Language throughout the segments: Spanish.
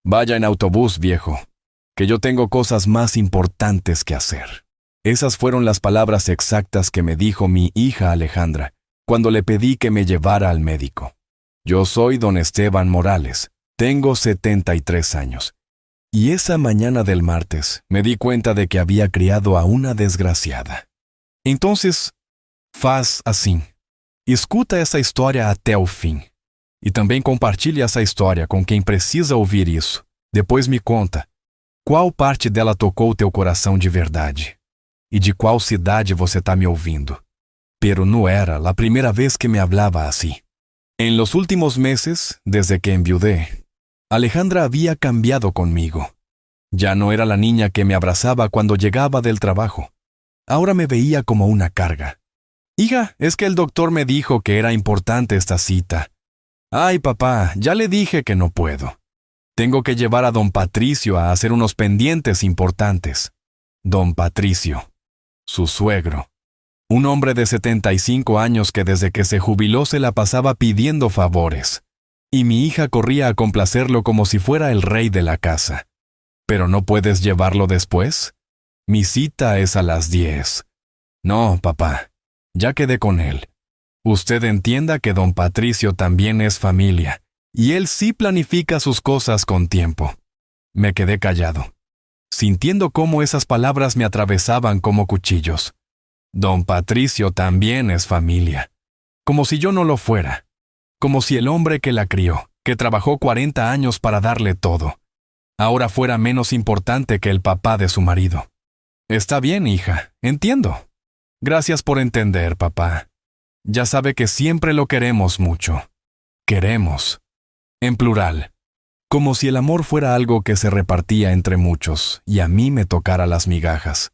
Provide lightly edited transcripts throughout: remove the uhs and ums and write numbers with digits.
Vaya en autobús, viejo, que yo tengo cosas más importantes que hacer. Esas fueron las palabras exactas que me dijo mi hija Alejandra cuando le pedí que me llevara al médico. Yo soy don Esteban Morales, tengo 73 años. Y esa mañana del martes me di cuenta de que había criado a una desgraciada. Entonces, faz assim. Escuta essa história até o fim. E também compartilhe essa história com quem precisa ouvir isso. Depois me conta, qual parte dela tocou teu coração de verdade? E de qual cidade você está me ouvindo? Pero no era la primera vez que me hablaba así. En los últimos meses, desde que enviudé, Alejandra había cambiado conmigo. Ya no era la niña que me abrazaba cuando llegaba del trabajo. Ahora me veía como una carga. Hija, es que el doctor me dijo que era importante esta cita. Ay, papá, ya le dije que no puedo. Tengo que llevar a don Patricio a hacer unos pendientes importantes. Don Patricio, su suegro. Un hombre de 75 años que desde que se jubiló se la pasaba pidiendo favores. Y mi hija corría a complacerlo como si fuera el rey de la casa. ¿Pero no puedes llevarlo después? Mi cita es a las 10. No, papá, ya quedé con él. Usted entienda que don Patricio también es familia, y él sí planifica sus cosas con tiempo. Me quedé callado, sintiendo cómo esas palabras me atravesaban como cuchillos. Don Patricio también es familia, como si yo no lo fuera, como si el hombre que la crió, que trabajó 40 años para darle todo, ahora fuera menos importante que el papá de su marido. Está bien, hija, entiendo. Gracias por entender, papá. Ya sabe que siempre lo queremos mucho. Queremos. En plural. Como si el amor fuera algo que se repartía entre muchos y a mí me tocara las migajas.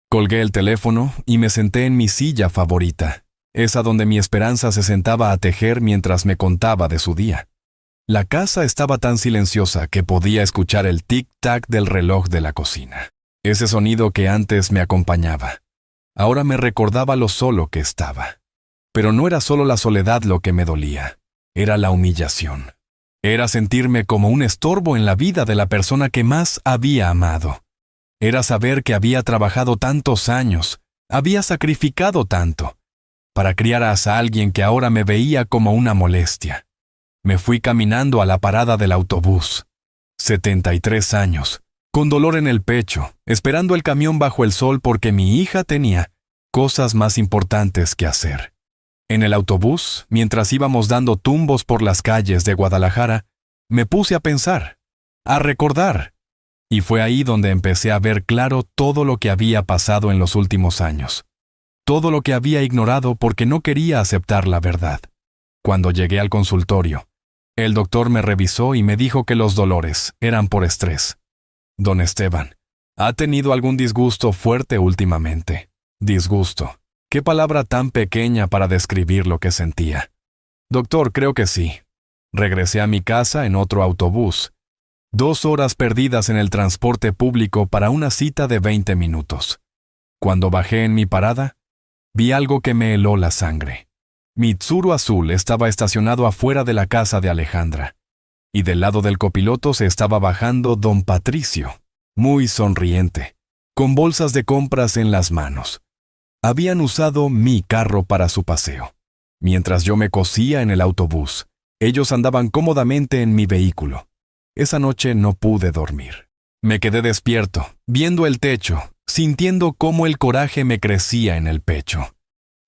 Colgué el teléfono y me senté en mi silla favorita, esa donde mi esperanza se sentaba a tejer mientras me contaba de su día. La casa estaba tan silenciosa que podía escuchar el tic-tac del reloj de la cocina. Ese sonido que antes me acompañaba. Ahora me recordaba lo solo que estaba. Pero no era solo la soledad lo que me dolía, era la humillación. Era sentirme como un estorbo en la vida de la persona que más había amado. Era saber que había trabajado tantos años, había sacrificado tanto, para criar a alguien que ahora me veía como una molestia. Me fui caminando a la parada del autobús. 73 años, con dolor en el pecho, esperando el camión bajo el sol porque mi hija tenía cosas más importantes que hacer. En el autobús, mientras íbamos dando tumbos por las calles de Guadalajara, me puse a pensar, a recordar. Y fue ahí donde empecé a ver claro todo lo que había pasado en los últimos años. Todo lo que había ignorado porque no quería aceptar la verdad. Cuando llegué al consultorio, el doctor me revisó y me dijo que los dolores eran por estrés. Don Esteban, ¿ha tenido algún disgusto fuerte últimamente? Disgusto. ¿Qué palabra tan pequeña para describir lo que sentía? Doctor, creo que sí. Regresé a mi casa en otro autobús. 2 horas perdidas en el transporte público para una cita de 20 minutos. Cuando bajé en mi parada, vi algo que me heló la sangre. Mi Tsuru azul estaba estacionado afuera de la casa de Alejandra, y del lado del copiloto se estaba bajando don Patricio, muy sonriente, con bolsas de compras en las manos. Habían usado mi carro para su paseo. Mientras yo me cosía en el autobús, ellos andaban cómodamente en mi vehículo. Esa noche no pude dormir. Me quedé despierto, viendo el techo, sintiendo cómo el coraje me crecía en el pecho.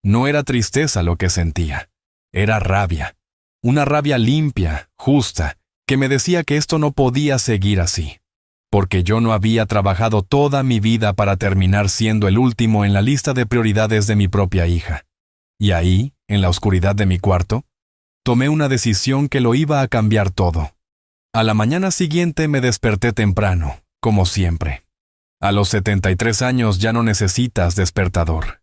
No era tristeza lo que sentía, era rabia. Una rabia limpia, justa, que me decía que esto no podía seguir así. Porque yo no había trabajado toda mi vida para terminar siendo el último en la lista de prioridades de mi propia hija. Y ahí, en la oscuridad de mi cuarto, tomé una decisión que lo iba a cambiar todo. A la mañana siguiente me desperté temprano, como siempre. A los 73 años ya no necesitas despertador.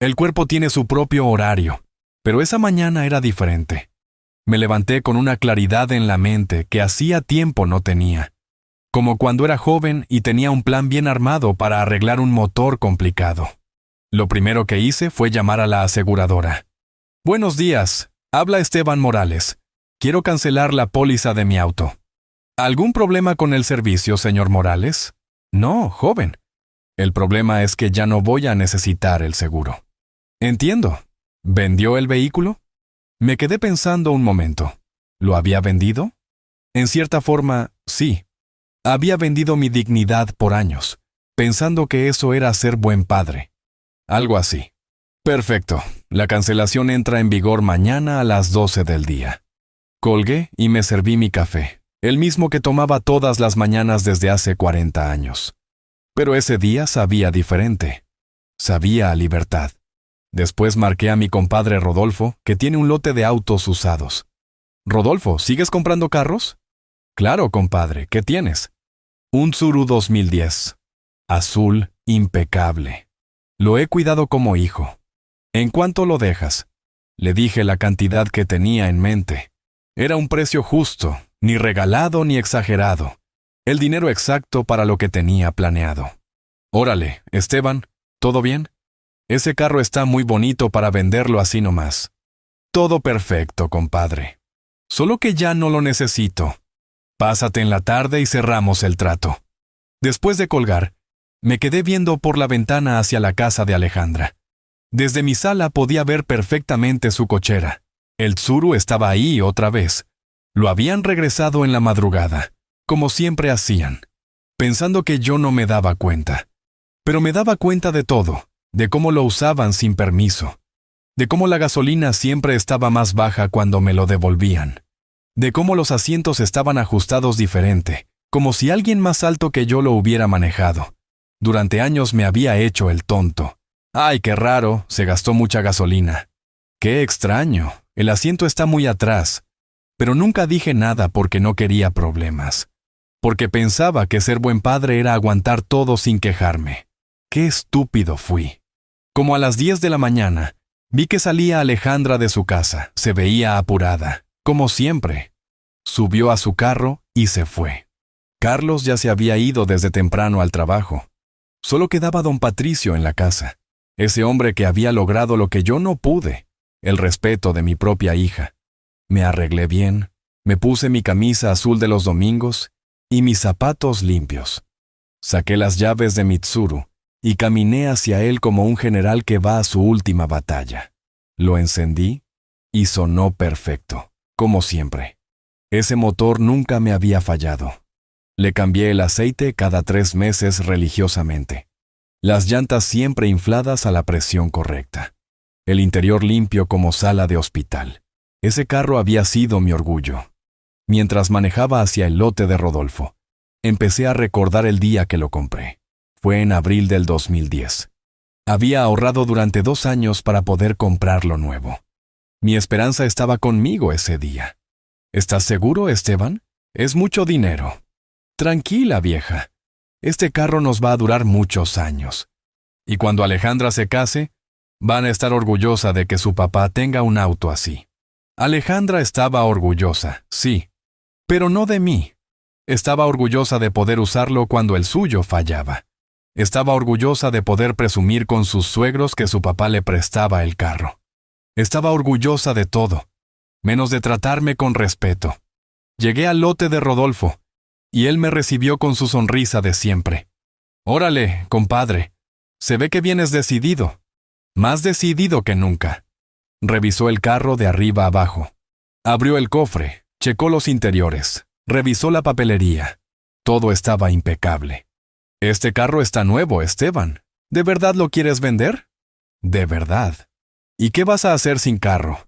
El cuerpo tiene su propio horario, pero esa mañana era diferente. Me levanté con una claridad en la mente que hacía tiempo no tenía. Como cuando era joven y tenía un plan bien armado para arreglar un motor complicado. Lo primero que hice fue llamar a la aseguradora. Buenos días, habla Esteban Morales. Quiero cancelar la póliza de mi auto. ¿Algún problema con el servicio, señor Morales? No, joven. El problema es que ya no voy a necesitar el seguro. Entiendo. ¿Vendió el vehículo? Me quedé pensando un momento. ¿Lo había vendido? En cierta forma, sí. Había vendido mi dignidad por años, pensando que eso era ser buen padre. Algo así. Perfecto. La cancelación entra en vigor mañana a las 12 del día. Colgué y me serví mi café, el mismo que tomaba todas las mañanas desde hace 40 años. Pero ese día sabía diferente. Sabía a libertad. Después marqué a mi compadre Rodolfo, que tiene un lote de autos usados. Rodolfo, ¿sigues comprando carros? Claro, compadre, ¿qué tienes? Un Tsuru 2010. Azul, impecable. Lo he cuidado como hijo. ¿En cuánto lo dejas? Le dije la cantidad que tenía en mente. Era un precio justo, ni regalado ni exagerado. El dinero exacto para lo que tenía planeado. Órale, Esteban, ¿todo bien? Ese carro está muy bonito para venderlo así nomás. Todo perfecto, compadre. Solo que ya no lo necesito. Pásate en la tarde y cerramos el trato. Después de colgar, me quedé viendo por la ventana hacia la casa de Alejandra. Desde mi sala podía ver perfectamente su cochera. El Tsuru estaba ahí otra vez. Lo habían regresado en la madrugada, como siempre hacían, pensando que yo no me daba cuenta. Pero me daba cuenta de todo, de cómo lo usaban sin permiso, de cómo la gasolina siempre estaba más baja cuando me lo devolvían, de cómo los asientos estaban ajustados diferente, como si alguien más alto que yo lo hubiera manejado. Durante años me había hecho el tonto. ¡Ay, qué raro! Se gastó mucha gasolina. ¡Qué extraño! El asiento está muy atrás. Pero nunca dije nada porque no quería problemas. Porque pensaba que ser buen padre era aguantar todo sin quejarme. ¡Qué estúpido fui! Como a las 10 de la mañana, vi que salía Alejandra de su casa. Se veía apurada, como siempre. Subió a su carro y se fue. Carlos ya se había ido desde temprano al trabajo. Solo quedaba don Patricio en la casa. Ese hombre que había logrado lo que yo no pude, el respeto de mi propia hija. Me arreglé bien, me puse mi camisa azul de los domingos y mis zapatos limpios. Saqué las llaves de mi Tsuru y caminé hacia él como un general que va a su última batalla. Lo encendí y sonó perfecto, como siempre. Ese motor nunca me había fallado. Le cambié el aceite cada 3 meses religiosamente. Las llantas siempre infladas a la presión correcta. El interior limpio como sala de hospital. Ese carro había sido mi orgullo. Mientras manejaba hacia el lote de Rodolfo, empecé a recordar el día que lo compré. Fue en abril del 2010. Había ahorrado durante 2 años para poder comprarlo nuevo. Mi esperanza estaba conmigo ese día. ¿Estás seguro, Esteban? Es mucho dinero. Tranquila, vieja. Este carro nos va a durar muchos años. Y cuando Alejandra se case, van a estar orgullosa de que su papá tenga un auto así. Alejandra estaba orgullosa, sí, pero no de mí. Estaba orgullosa de poder usarlo cuando el suyo fallaba. Estaba orgullosa de poder presumir con sus suegros que su papá le prestaba el carro. Estaba orgullosa de todo, menos de tratarme con respeto. Llegué al lote de Rodolfo, y él me recibió con su sonrisa de siempre. Órale, compadre, se ve que vienes decidido, más decidido que nunca. Revisó el carro de arriba abajo. Abrió el cofre, checó los interiores, revisó la papelería. Todo estaba impecable. Este carro está nuevo, Esteban. ¿De verdad lo quieres vender? De verdad. ¿Y qué vas a hacer sin carro?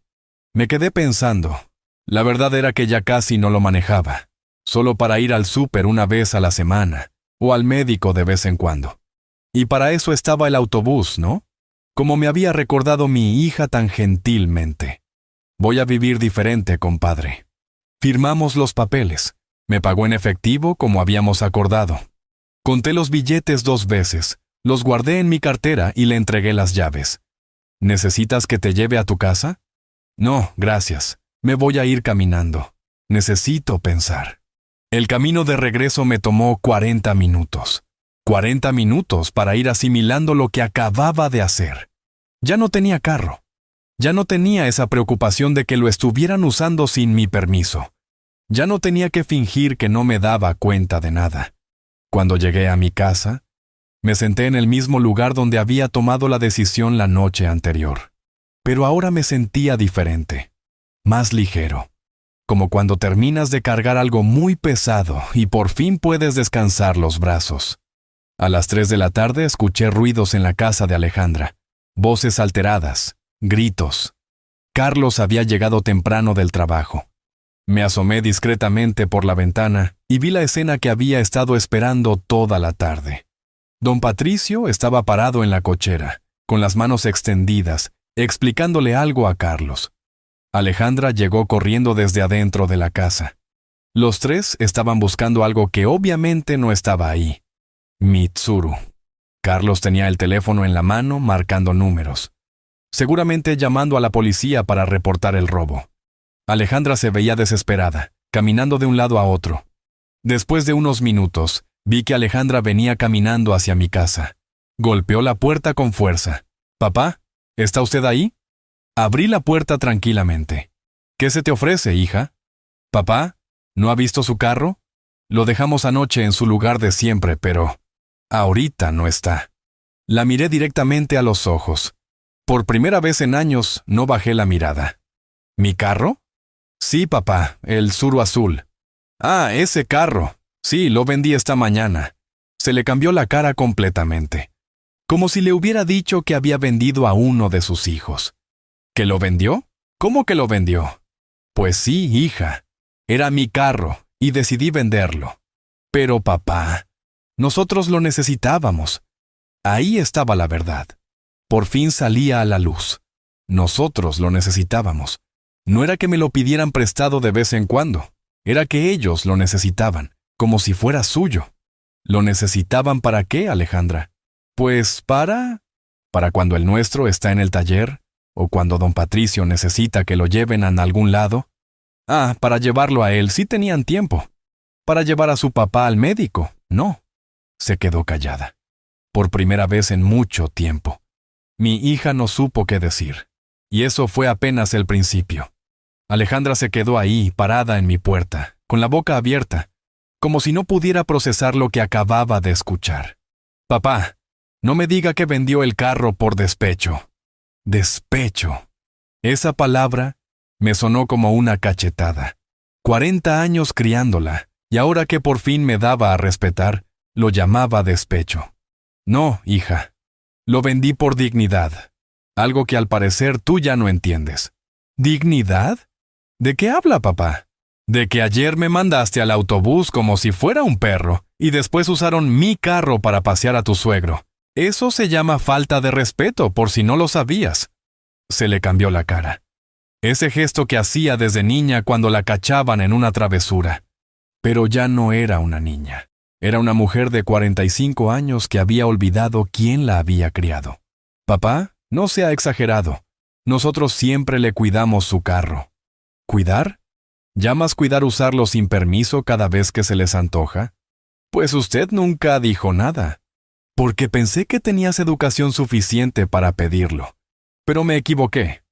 Me quedé pensando. La verdad era que ya casi no lo manejaba. Solo para ir al súper una vez a la semana, o al médico de vez en cuando. Y para eso estaba el autobús, ¿no? Como me había recordado mi hija tan gentilmente. Voy a vivir diferente, compadre. Firmamos los papeles. Me pagó en efectivo como habíamos acordado. Conté los billetes 2 veces, los guardé en mi cartera y le entregué las llaves. ¿Necesitas que te lleve a tu casa? No, gracias. Me voy a ir caminando. Necesito pensar. El camino de regreso me tomó 40 minutos. 40 minutos para ir asimilando lo que acababa de hacer. Ya no tenía carro. Ya no tenía esa preocupación de que lo estuvieran usando sin mi permiso. Ya no tenía que fingir que no me daba cuenta de nada. Cuando llegué a mi casa, me senté en el mismo lugar donde había tomado la decisión la noche anterior. Pero ahora me sentía diferente, más ligero, como cuando terminas de cargar algo muy pesado y por fin puedes descansar los brazos. A las 3 de la tarde escuché ruidos en la casa de Alejandra, voces alteradas, gritos. Carlos había llegado temprano del trabajo. Me asomé discretamente por la ventana y vi la escena que había estado esperando toda la tarde. Don Patricio estaba parado en la cochera, con las manos extendidas, explicándole algo a Carlos. Alejandra llegó corriendo desde adentro de la casa. Los tres estaban buscando algo que obviamente no estaba ahí. Mitsuru. Carlos tenía el teléfono en la mano marcando números, seguramente llamando a la policía para reportar el robo. Alejandra se veía desesperada, caminando de un lado a otro. Después de unos minutos, vi que Alejandra venía caminando hacia mi casa. Golpeó la puerta con fuerza. «Papá, ¿está usted ahí?» Abrí la puerta tranquilamente. «¿Qué se te ofrece, hija?» «Papá, ¿no ha visto su carro? Lo dejamos anoche en su lugar de siempre, pero ahorita no está». La miré directamente a los ojos. Por primera vez en años no bajé la mirada. «¿Mi carro?» «Sí, papá, el Tsuru azul». «Ah, ese carro. Sí, lo vendí esta mañana». Se le cambió la cara completamente, como si le hubiera dicho que había vendido a uno de sus hijos. ¿Que lo vendió? ¿Cómo que lo vendió? Pues sí, hija. Era mi carro y decidí venderlo. Pero papá, nosotros lo necesitábamos. Ahí estaba la verdad. Por fin salía a la luz. Nosotros lo necesitábamos. No era que me lo pidieran prestado de vez en cuando. Era que ellos lo necesitaban, como si fuera suyo. ¿Lo necesitaban para qué, Alejandra? Pues para cuando el nuestro está en el taller, o cuando don Patricio necesita que lo lleven a algún lado. Ah, para llevarlo a él sí tenían tiempo. Para llevar a su papá al médico, no. Se quedó callada. Por primera vez en mucho tiempo. Mi hija no supo qué decir. Y eso fue apenas el principio. Alejandra se quedó ahí, parada en mi puerta, con la boca abierta, como si no pudiera procesar lo que acababa de escuchar. «Papá, no me diga que vendió el carro por despecho». Despecho. Esa palabra me sonó como una cachetada. 40 años criándola, y ahora que por fin me daba a respetar, lo llamaba despecho. No, hija. Lo vendí por dignidad. Algo que al parecer tú ya no entiendes. ¿Dignidad? ¿De qué habla, papá? De que ayer me mandaste al autobús como si fuera un perro, y después usaron mi carro para pasear a tu suegro. Eso se llama falta de respeto, por si no lo sabías. Se le cambió la cara. Ese gesto que hacía desde niña cuando la cachaban en una travesura. Pero ya no era una niña. Era una mujer de 45 años que había olvidado quién la había criado. Papá, no sea exagerado. Nosotros siempre le cuidamos su carro. ¿Cuidar? ¿Llamas cuidar usarlo sin permiso cada vez que se les antoja? Pues usted nunca dijo nada. Porque pensé que tenías educación suficiente para pedirlo. Pero me equivoqué.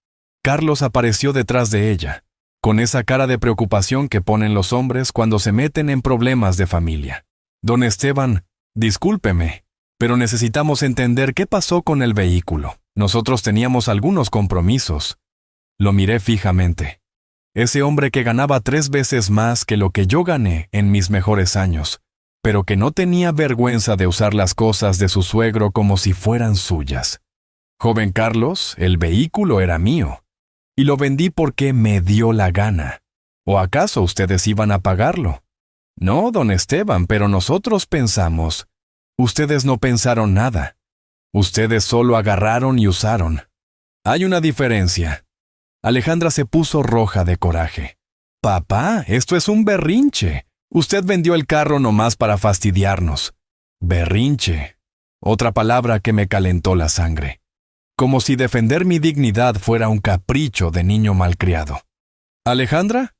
Carlos apareció detrás de ella, con esa cara de preocupación que ponen los hombres cuando se meten en problemas de familia. Don Esteban, discúlpeme, pero necesitamos entender qué pasó con el vehículo. Nosotros teníamos algunos compromisos. Lo miré fijamente. Ese hombre que ganaba 3 veces más que lo que yo gané en mis mejores años, pero que no tenía vergüenza de usar las cosas de su suegro como si fueran suyas. Joven Carlos, el vehículo era mío, y lo vendí porque me dio la gana. ¿O acaso ustedes iban a pagarlo? No, don Esteban, pero nosotros pensamos. Ustedes no pensaron nada. Ustedes solo agarraron y usaron. Hay una diferencia. Alejandra se puso roja de coraje. Papá, esto es un berrinche. Usted vendió el carro nomás para fastidiarnos. Berrinche. Otra palabra que me calentó la sangre. Como si defender mi dignidad fuera un capricho de niño malcriado. Alejandra,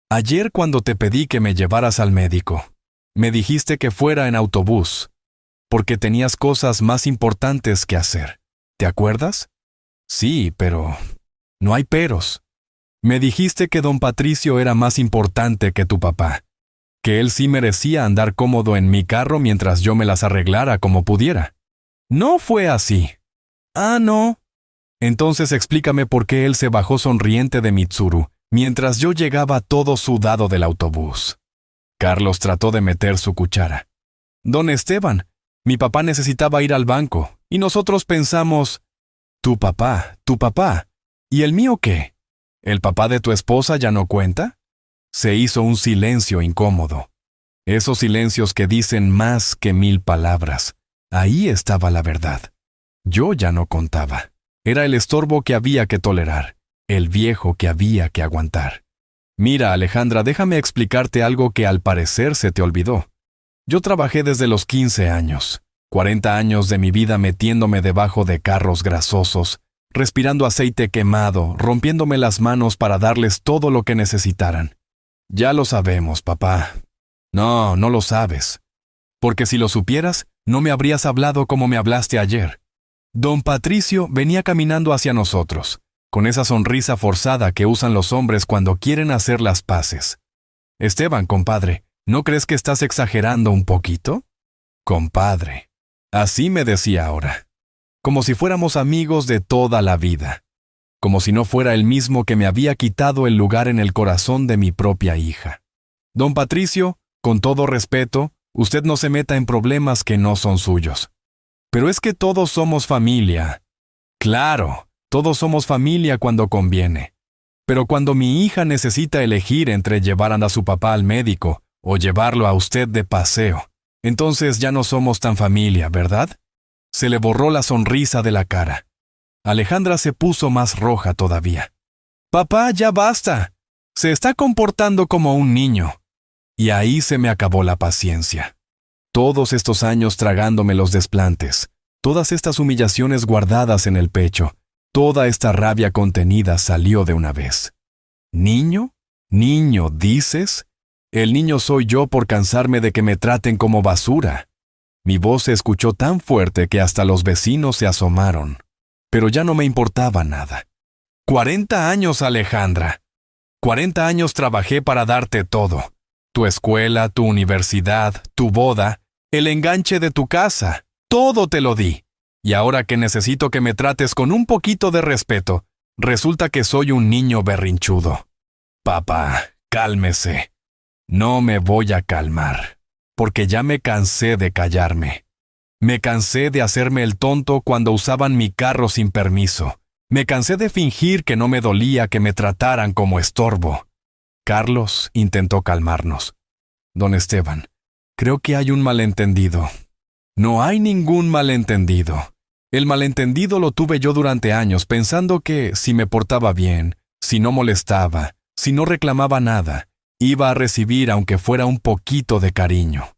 ayer cuando te pedí que me llevaras al médico, me dijiste que fuera en autobús, porque tenías cosas más importantes que hacer. ¿Te acuerdas? Sí, pero no hay peros. Me dijiste que don Patricio era más importante que tu papá, que él sí merecía andar cómodo en mi carro mientras yo me las arreglara como pudiera. No fue así. Ah, no. Entonces explícame por qué él se bajó sonriente de Mitsuru, mientras yo llegaba todo sudado del autobús. Carlos trató de meter su cuchara. Don Esteban, mi papá necesitaba ir al banco, y nosotros pensamos, tu papá, ¿y el mío qué? ¿El papá de tu esposa ya no cuenta? Se hizo un silencio incómodo. Esos silencios que dicen más que 1000 palabras. Ahí estaba la verdad. Yo ya no contaba. Era el estorbo que había que tolerar, el viejo que había que aguantar. Mira, Alejandra, déjame explicarte algo que al parecer se te olvidó. Yo trabajé desde los 15 años, 40 años de mi vida metiéndome debajo de carros grasosos, respirando aceite quemado, rompiéndome las manos para darles todo lo que necesitaran. Ya lo sabemos, papá. No, no lo sabes. Porque si lo supieras, no me habrías hablado como me hablaste ayer. Don Patricio venía caminando hacia nosotros, con esa sonrisa forzada que usan los hombres cuando quieren hacer las paces. Esteban, compadre, ¿no crees que estás exagerando un poquito? Compadre. Así me decía ahora. Como si fuéramos amigos de toda la vida. Como si no fuera el mismo que me había quitado el lugar en el corazón de mi propia hija. Don Patricio, con todo respeto, usted no se meta en problemas que no son suyos. Pero es que todos somos familia. Claro, todos somos familia cuando conviene. Pero cuando mi hija necesita elegir entre llevar a su papá al médico o llevarlo a usted de paseo, entonces ya no somos tan familia, ¿verdad? Se le borró la sonrisa de la cara. Alejandra se puso más roja todavía. Papá, ya basta. Se está comportando como un niño. Y ahí se me acabó la paciencia. Todos estos años tragándome los desplantes, todas estas humillaciones guardadas en el pecho, toda esta rabia contenida salió de una vez. ¿Niño? ¿Niño, dices? El niño soy yo por cansarme de que me traten como basura. Mi voz se escuchó tan fuerte que hasta los vecinos se asomaron. Pero ya no me importaba nada. 40 años, Alejandra. 40 años trabajé para darte todo. Tu escuela, tu universidad, tu boda, el enganche de tu casa, todo te lo di. Y ahora que necesito que me trates con un poquito de respeto, resulta que soy un niño berrinchudo. Papá, cálmese. No me voy a calmar, porque ya me cansé de callarme. Me cansé de hacerme el tonto cuando usaban mi carro sin permiso. Me cansé de fingir que no me dolía que me trataran como estorbo. Carlos intentó calmarnos. Don Esteban, creo que hay un malentendido. No hay ningún malentendido. El malentendido lo tuve yo durante años pensando que si me portaba bien, si no molestaba, si no reclamaba nada, iba a recibir aunque fuera un poquito de cariño.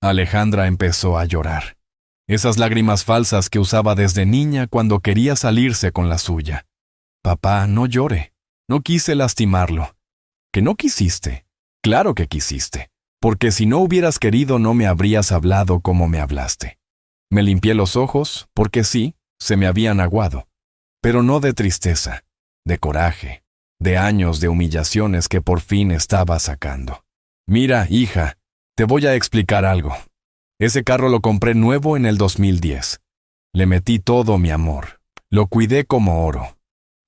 Alejandra empezó a llorar. Esas lágrimas falsas que usaba desde niña cuando quería salirse con la suya. Papá, no llore. No quise lastimarlo. ¿Que no quisiste? Claro que quisiste. Porque si no hubieras querido no me habrías hablado como me hablaste. Me limpié los ojos, porque sí, se me habían aguado. Pero no de tristeza, de coraje, de años de humillaciones que por fin estaba sacando. Mira, hija, te voy a explicar algo. Ese carro lo compré nuevo en el 2010. Le metí todo mi amor. Lo cuidé como oro.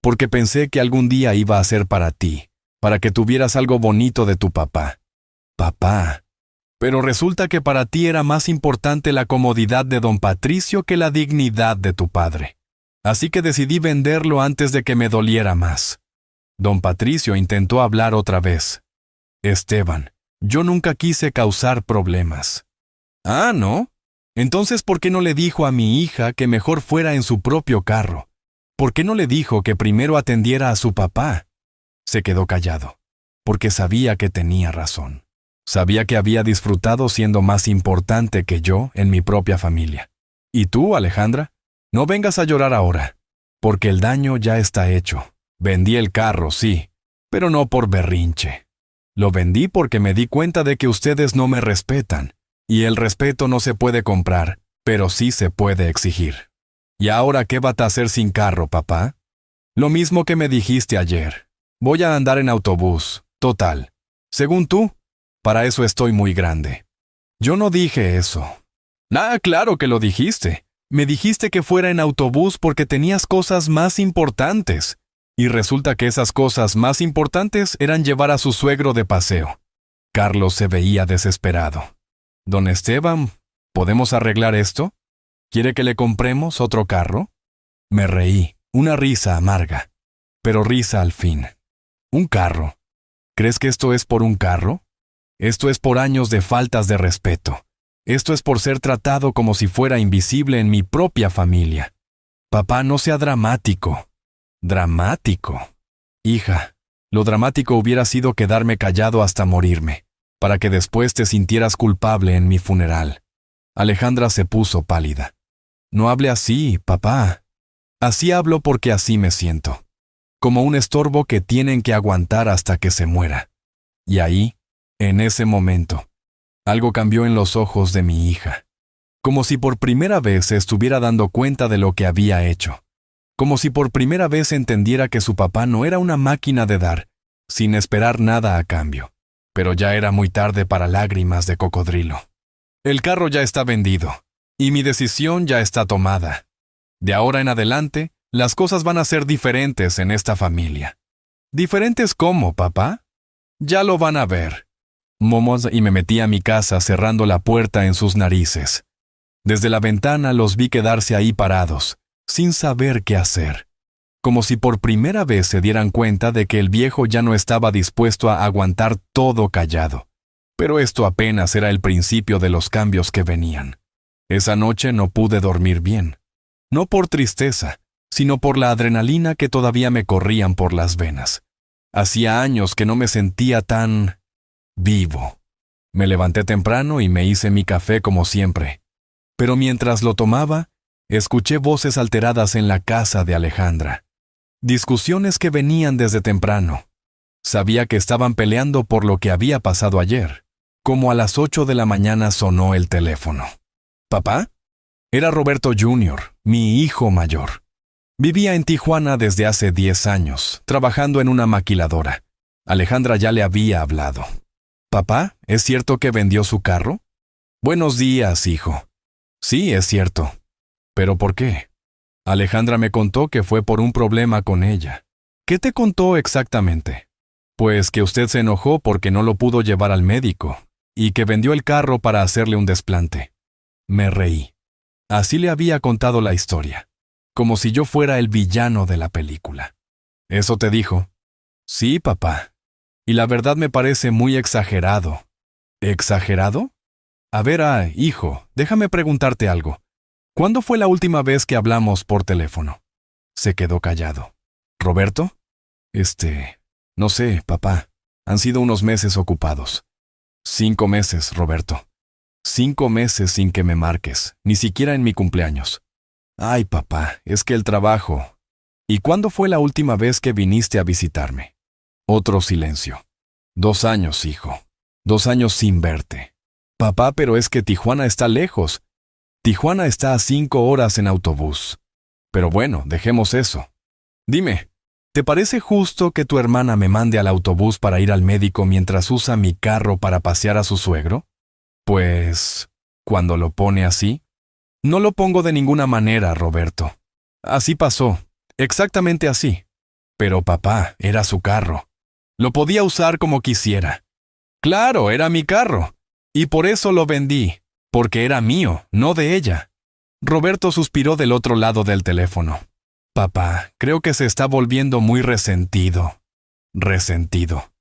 Porque pensé que algún día iba a ser para ti, para que tuvieras algo bonito de tu papá. Papá. Pero resulta que para ti era más importante la comodidad de don Patricio que la dignidad de tu padre. Así que decidí venderlo antes de que me doliera más. Don Patricio intentó hablar otra vez. Esteban, yo nunca quise causar problemas. Ah, ¿no? Entonces, ¿por qué no le dijo a mi hija que mejor fuera en su propio carro? ¿Por qué no le dijo que primero atendiera a su papá? Se quedó callado, porque sabía que tenía razón. Sabía que había disfrutado siendo más importante que yo en mi propia familia. ¿Y tú, Alejandra? No vengas a llorar ahora, porque el daño ya está hecho. Vendí el carro, sí, pero no por berrinche. Lo vendí porque me di cuenta de que ustedes no me respetan. Y el respeto no se puede comprar, pero sí se puede exigir. ¿Y ahora qué va a hacer sin carro, papá? Lo mismo que me dijiste ayer. Voy a andar en autobús, total. Según tú, para eso estoy muy grande. Yo no dije eso. Ah, claro que lo dijiste. Me dijiste que fuera en autobús porque tenías cosas más importantes. Y resulta que esas cosas más importantes eran llevar a su suegro de paseo. Carlos se veía desesperado. Don Esteban, ¿podemos arreglar esto? ¿Quiere que le compremos otro carro? Me reí, una risa amarga, pero risa al fin. ¿Un carro? ¿Crees que esto es por un carro? Esto es por años de faltas de respeto. Esto es por ser tratado como si fuera invisible en mi propia familia. Papá, no sea dramático. ¿Dramático? Hija, lo dramático hubiera sido quedarme callado hasta morirme, para que después te sintieras culpable en mi funeral. Alejandra se puso pálida. No hable así, papá. Así hablo porque así me siento. Como un estorbo que tienen que aguantar hasta que se muera. Y ahí, en ese momento, algo cambió en los ojos de mi hija. Como si por primera vez se estuviera dando cuenta de lo que había hecho. Como si por primera vez entendiera que su papá no era una máquina de dar, sin esperar nada a cambio. Pero ya era muy tarde para lágrimas de cocodrilo. El carro ya está vendido, y mi decisión ya está tomada. De ahora en adelante, las cosas van a ser diferentes en esta familia. ¿Diferentes cómo, papá? Ya lo van a ver. Momos y me metí a mi casa cerrando la puerta en sus narices. Desde la ventana los vi quedarse ahí parados, sin saber qué hacer. Como si por primera vez se dieran cuenta de que el viejo ya no estaba dispuesto a aguantar todo callado. Pero esto apenas era el principio de los cambios que venían. Esa noche no pude dormir bien. No por tristeza, sino por la adrenalina que todavía me corrían por las venas. Hacía años que no me sentía tan vivo. Me levanté temprano y me hice mi café como siempre. Pero mientras lo tomaba, escuché voces alteradas en la casa de Alejandra. Discusiones que venían desde temprano. Sabía que estaban peleando por lo que había pasado ayer. Como a las 8 de la mañana sonó el teléfono. ¿Papá? Era Roberto Jr., mi hijo mayor. Vivía en Tijuana desde hace 10 años, trabajando en una maquiladora. Alejandra ya le había hablado. ¿Papá, es cierto que vendió su carro? Buenos días, hijo. Sí, es cierto. ¿Pero por qué? Alejandra me contó que fue por un problema con ella. ¿Qué te contó exactamente? Pues que usted se enojó porque no lo pudo llevar al médico, y que vendió el carro para hacerle un desplante. Me reí. Así le había contado la historia, como si yo fuera el villano de la película. ¿Eso te dijo? Sí, papá. Y la verdad me parece muy exagerado. ¿Exagerado? A ver, hijo, déjame preguntarte algo. ¿Cuándo fue la última vez que hablamos por teléfono? Se quedó callado. ¿Roberto? No sé, papá. Han sido unos meses ocupados. 5 meses, Roberto. 5 meses sin que me marques, ni siquiera en mi cumpleaños. Ay, papá, es que el trabajo. ¿Y cuándo fue la última vez que viniste a visitarme? Otro silencio. 2 años, hijo. 2 años sin verte. Papá, pero es que Tijuana está lejos. Tijuana está a 5 horas en autobús. Pero bueno, dejemos eso. Dime, ¿te parece justo que tu hermana me mande al autobús para ir al médico mientras usa mi carro para pasear a su suegro? Pues, cuando lo pone así, no lo pongo de ninguna manera, Roberto. Así pasó, exactamente así. Pero papá, era su carro. Lo podía usar como quisiera. Claro, era mi carro. Y por eso lo vendí, porque era mío, no de ella. Roberto suspiró del otro lado del teléfono. Papá, creo que se está volviendo muy resentido. Resentido.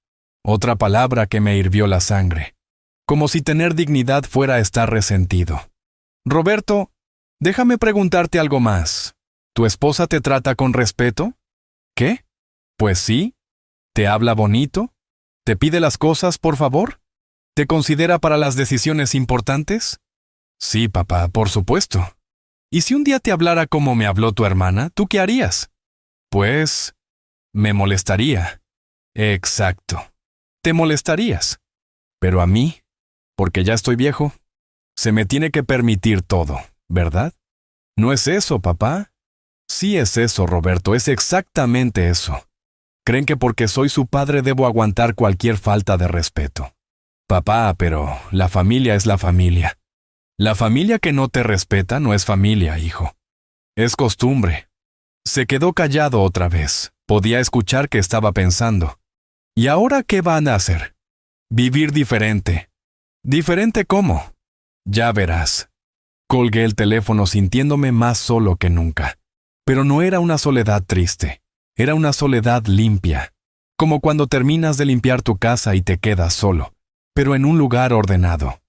Otra palabra que me hirvió la sangre. Como si tener dignidad fuera estar resentido. Roberto, déjame preguntarte algo más. ¿Tu esposa te trata con respeto? ¿Qué? Pues sí. ¿Te habla bonito? ¿Te pide las cosas, por favor? ¿Te considera para las decisiones importantes? Sí, papá, por supuesto. ¿Y si un día te hablara como me habló tu hermana, tú qué harías? Pues, me molestaría. Exacto. Te molestarías. Pero a mí, porque ya estoy viejo, se me tiene que permitir todo, ¿verdad? ¿No es eso, papá? Sí es eso, Roberto, es exactamente eso. Creen que porque soy su padre debo aguantar cualquier falta de respeto. Papá, pero la familia es la familia. La familia que no te respeta no es familia, hijo. Es costumbre. Se quedó callado otra vez. Podía escuchar que estaba pensando. ¿Y ahora qué van a hacer? Vivir diferente. ¿Diferente cómo? Ya verás. Colgué el teléfono sintiéndome más solo que nunca. Pero no era una soledad triste. Era una soledad limpia. Como cuando terminas de limpiar tu casa y te quedas solo, pero en un lugar ordenado.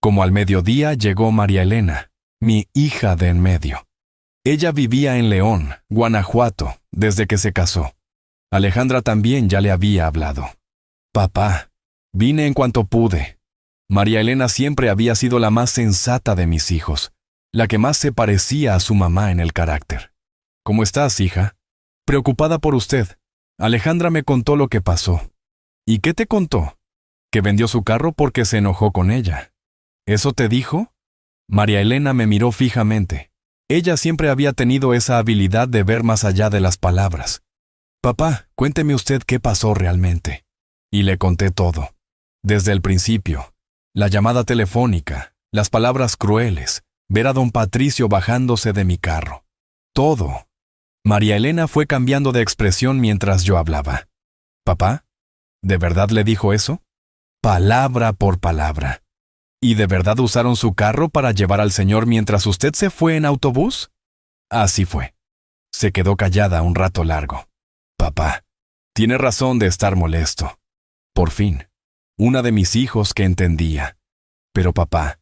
Como al mediodía llegó María Elena, mi hija de en medio. Ella vivía en León, Guanajuato, desde que se casó. Alejandra también ya le había hablado. Papá, vine en cuanto pude. María Elena siempre había sido la más sensata de mis hijos, la que más se parecía a su mamá en el carácter. ¿Cómo estás, hija? Preocupada por usted. Alejandra me contó lo que pasó. ¿Y qué te contó? Que vendió su carro porque se enojó con ella. ¿Eso te dijo? María Elena me miró fijamente. Ella siempre había tenido esa habilidad de ver más allá de las palabras. Papá, cuénteme usted qué pasó realmente. Y le conté todo. Desde el principio. La llamada telefónica, las palabras crueles, ver a don Patricio bajándose de mi carro. Todo. María Elena fue cambiando de expresión mientras yo hablaba. ¿Papá? ¿De verdad le dijo eso? Palabra por palabra. ¿Y de verdad usaron su carro para llevar al señor mientras usted se fue en autobús? Así fue. Se quedó callada un rato largo. Papá, tiene razón de estar molesto. Por fin, una de mis hijos que entendía. Pero papá,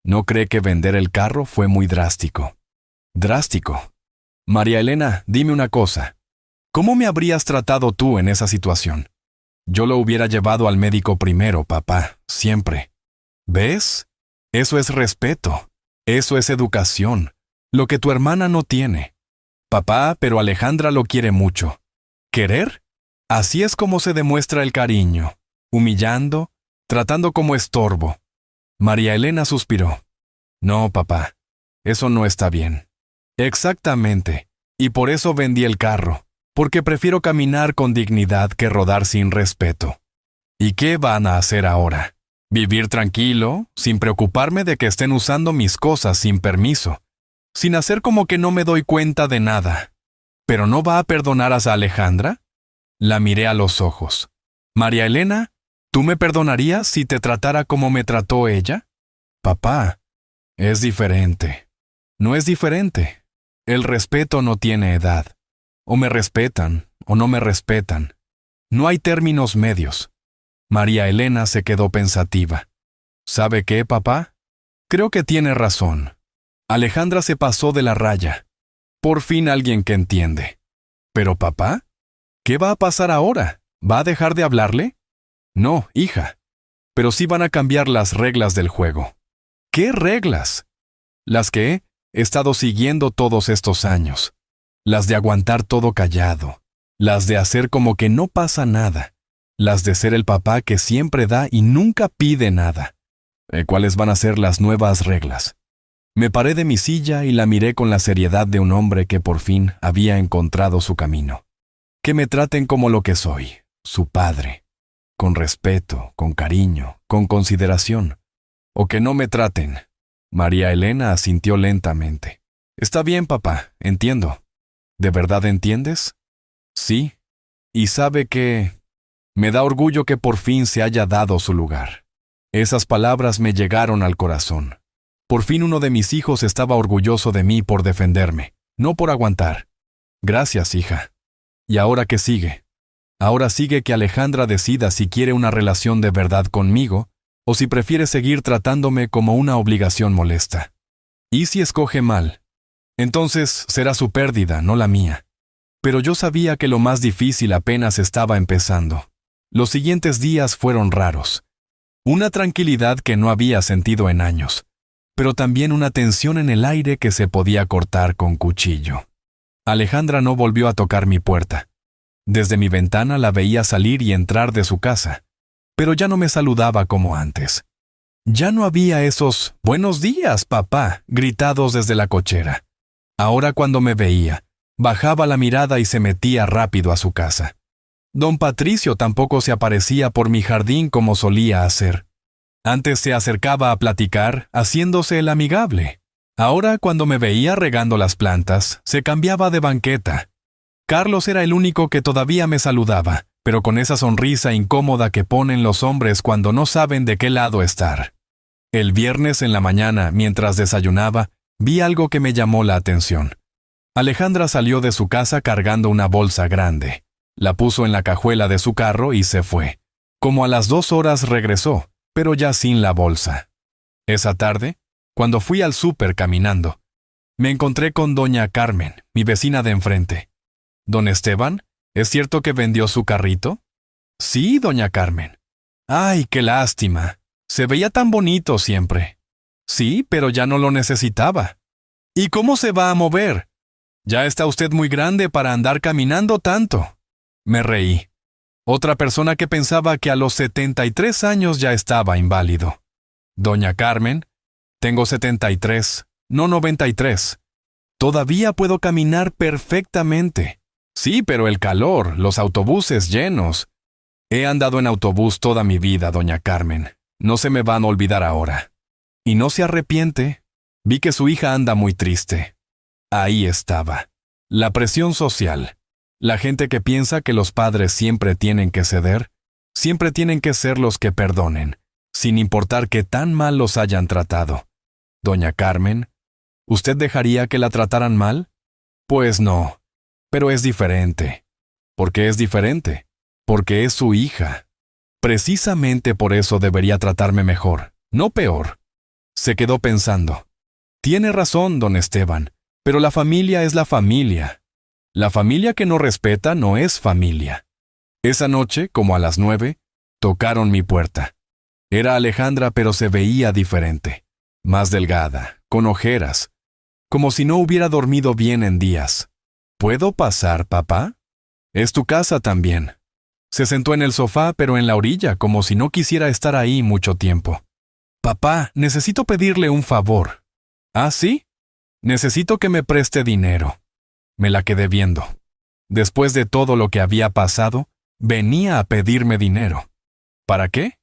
¿no cree que vender el carro fue muy drástico? ¿Drástico? María Elena, dime una cosa. ¿Cómo me habrías tratado tú en esa situación? Yo lo hubiera llevado al médico primero, papá, siempre. ¿Ves? Eso es respeto. Eso es educación. Lo que tu hermana no tiene. Papá, pero Alejandra lo quiere mucho. ¿Querer? Así es como se demuestra el cariño. Humillando, tratando como estorbo. María Elena suspiró. No, papá. Eso no está bien. Exactamente. Y por eso vendí el carro. Porque prefiero caminar con dignidad que rodar sin respeto. ¿Y qué van a hacer ahora? Vivir tranquilo, sin preocuparme de que estén usando mis cosas sin permiso, sin hacer como que no me doy cuenta de nada. ¿Pero no va a perdonar a Alejandra? La miré a los ojos. María Elena, ¿tú me perdonarías si te tratara como me trató ella? Papá, es diferente. No es diferente. El respeto no tiene edad. O me respetan, o no me respetan. No hay términos medios. María Elena se quedó pensativa. ¿Sabe qué, papá? Creo que tiene razón. Alejandra se pasó de la raya. Por fin alguien que entiende. ¿Pero papá? ¿Qué va a pasar ahora? ¿Va a dejar de hablarle? No, hija. Pero sí van a cambiar las reglas del juego. ¿Qué reglas? Las que he estado siguiendo todos estos años. Las de aguantar todo callado. Las de hacer como que no pasa nada. Las de ser el papá que siempre da y nunca pide nada. ¿Cuáles van a ser las nuevas reglas? Me paré de mi silla y la miré con la seriedad de un hombre que por fin había encontrado su camino. Que me traten como lo que soy, su padre. Con respeto, con cariño, con consideración. O que no me traten. María Elena asintió lentamente. Está bien, papá, entiendo. ¿De verdad entiendes? Sí. Y sabe que... me da orgullo que por fin se haya dado su lugar. Esas palabras me llegaron al corazón. Por fin uno de mis hijos estaba orgulloso de mí por defenderme, no por aguantar. Gracias, hija. ¿Y ahora qué sigue? Ahora sigue que Alejandra decida si quiere una relación de verdad conmigo o si prefiere seguir tratándome como una obligación molesta. ¿Y si escoge mal? Entonces será su pérdida, no la mía. Pero yo sabía que lo más difícil apenas estaba empezando. Los siguientes días fueron raros. Una tranquilidad que no había sentido en años, pero también una tensión en el aire que se podía cortar con cuchillo. Alejandra no volvió a tocar mi puerta. Desde mi ventana la veía salir y entrar de su casa, pero ya no me saludaba como antes. Ya no había esos «buenos días, papá» gritados desde la cochera. Ahora cuando me veía, bajaba la mirada y se metía rápido a su casa. Don Patricio tampoco se aparecía por mi jardín como solía hacer. Antes se acercaba a platicar, haciéndose el amigable. Ahora, cuando me veía regando las plantas, se cambiaba de banqueta. Carlos era el único que todavía me saludaba, pero con esa sonrisa incómoda que ponen los hombres cuando no saben de qué lado estar. El viernes en la mañana, mientras desayunaba, vi algo que me llamó la atención. Alejandra salió de su casa cargando una bolsa grande. La puso en la cajuela de su carro y se fue. Como a las 2 horas regresó, pero ya sin la bolsa. Esa tarde, cuando fui al súper caminando, me encontré con doña Carmen, mi vecina de enfrente. ¿Don Esteban? ¿Es cierto que vendió su carrito? Sí, doña Carmen. ¡Ay, qué lástima! Se veía tan bonito siempre. Sí, pero ya no lo necesitaba. ¿Y cómo se va a mover? Ya está usted muy grande para andar caminando tanto. Me reí. Otra persona que pensaba que a los 73 años ya estaba inválido. Doña Carmen, tengo 73, no 93. Todavía puedo caminar perfectamente. Sí, pero el calor, los autobuses llenos. He andado en autobús toda mi vida, doña Carmen. No se me van a olvidar ahora. ¿Y no se arrepiente? Vi que su hija anda muy triste. Ahí estaba. La presión social. La gente que piensa que los padres siempre tienen que ceder, siempre tienen que ser los que perdonen, sin importar qué tan mal los hayan tratado. Doña Carmen, ¿usted dejaría que la trataran mal? Pues no, pero es diferente. ¿Por qué es diferente? Porque es su hija. Precisamente por eso debería tratarme mejor, no peor. Se quedó pensando. Tiene razón, don Esteban, pero la familia es la familia. La familia que no respeta no es familia. Esa noche, como a las 9, tocaron mi puerta. Era Alejandra, pero se veía diferente. Más delgada, con ojeras, como si no hubiera dormido bien en días. ¿Puedo pasar, papá? Es tu casa también. Se sentó en el sofá, pero en la orilla, como si no quisiera estar ahí mucho tiempo. Papá, necesito pedirle un favor. ¿Ah, sí? Necesito que me preste dinero. Me la quedé viendo. Después de todo lo que había pasado, venía a pedirme dinero. ¿Para qué?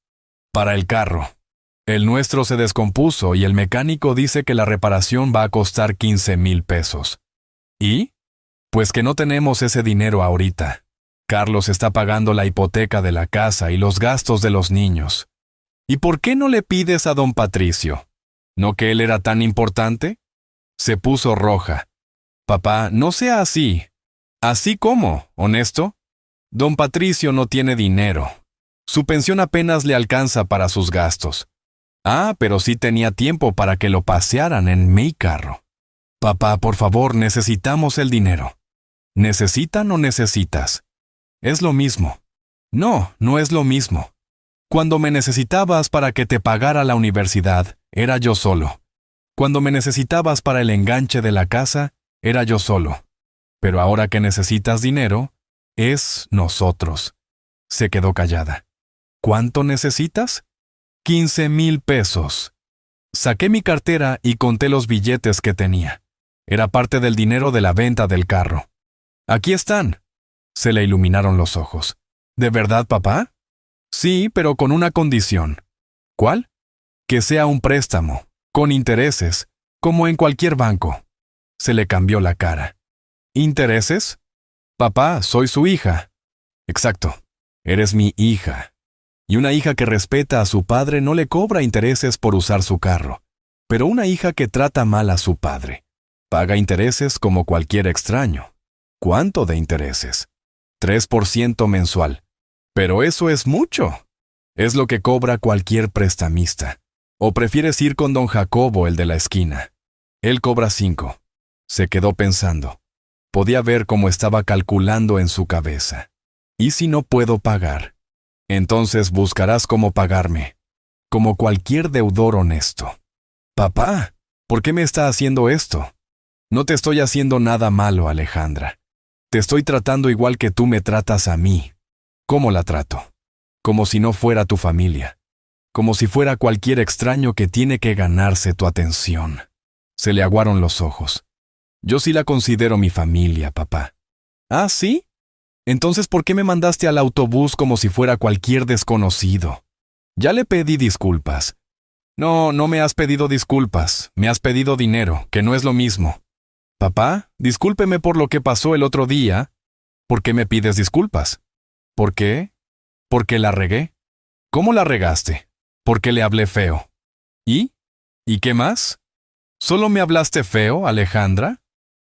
Para el carro. El nuestro se descompuso y el mecánico dice que la reparación va a costar 15,000 pesos. ¿Y? Pues que no tenemos ese dinero ahorita. Carlos está pagando la hipoteca de la casa y los gastos de los niños. ¿Y por qué no le pides a don Patricio? ¿No que él era tan importante? Se puso roja. Papá, no sea así. ¿Así cómo, honesto? Don Patricio no tiene dinero. Su pensión apenas le alcanza para sus gastos. Ah, pero sí tenía tiempo para que lo pasearan en mi carro. Papá, por favor, necesitamos el dinero. ¿Necesitan o necesitas? Es lo mismo. No, no es lo mismo. Cuando me necesitabas para que te pagara la universidad, era yo solo. Cuando me necesitabas para el enganche de la casa, era yo solo. Pero ahora que necesitas dinero, es nosotros. Se quedó callada. ¿Cuánto necesitas? 15,000 pesos. Saqué mi cartera y conté los billetes que tenía. Era parte del dinero de la venta del carro. Aquí están. Se le iluminaron los ojos. ¿De verdad, papá? Sí, pero con una condición. ¿Cuál? Que sea un préstamo, con intereses, como en cualquier banco. Se le cambió la cara. ¿Intereses? Papá, soy su hija. Exacto. Eres mi hija. Y una hija que respeta a su padre no le cobra intereses por usar su carro. Pero una hija que trata mal a su padre paga intereses como cualquier extraño. ¿Cuánto de intereses? 3% mensual. Pero eso es mucho. Es lo que cobra cualquier prestamista. ¿O prefieres ir con don Jacobo, el de la esquina? Él cobra 5. Se quedó pensando. Podía ver cómo estaba calculando en su cabeza. ¿Y si no puedo pagar? Entonces buscarás cómo pagarme, como cualquier deudor honesto. Papá, ¿por qué me está haciendo esto? No te estoy haciendo nada malo, Alejandra. Te estoy tratando igual que tú me tratas a mí. ¿Cómo la trato? Como si no fuera tu familia. Como si fuera cualquier extraño que tiene que ganarse tu atención. Se le aguaron los ojos. Yo sí la considero mi familia, papá. ¿Ah, sí? Entonces, ¿por qué me mandaste al autobús como si fuera cualquier desconocido? Ya le pedí disculpas. No, no me has pedido disculpas, me has pedido dinero, que no es lo mismo. Papá, discúlpeme por lo que pasó el otro día. ¿Por qué me pides disculpas? ¿Por qué? Porque la regué. ¿Cómo la regaste? Porque le hablé feo. ¿Y? ¿Y qué más? ¿Solo me hablaste feo, Alejandra?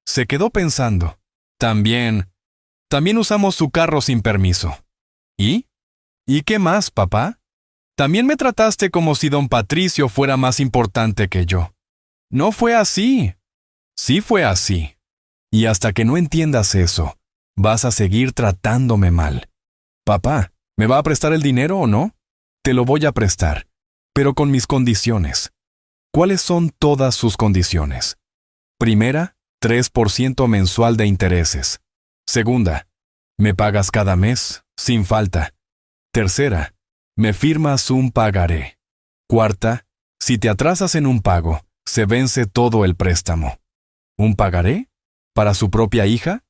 Se quedó pensando. También usamos su carro sin permiso. ¿Y? ¿Y qué más, papá? También me trataste como si don Patricio fuera más importante que yo. No fue así. Sí fue así. Y hasta que no entiendas eso, vas a seguir tratándome mal. Papá, ¿me va a prestar el dinero o no? Te lo voy a prestar, pero con mis condiciones. ¿Cuáles son todas sus condiciones? Primera, 3% mensual de intereses. Segunda, me pagas cada mes, sin falta. Tercera, me firmas un pagaré. Cuarta, si te atrasas en un pago, se vence todo el préstamo. ¿Un pagaré? ¿Para su propia hija?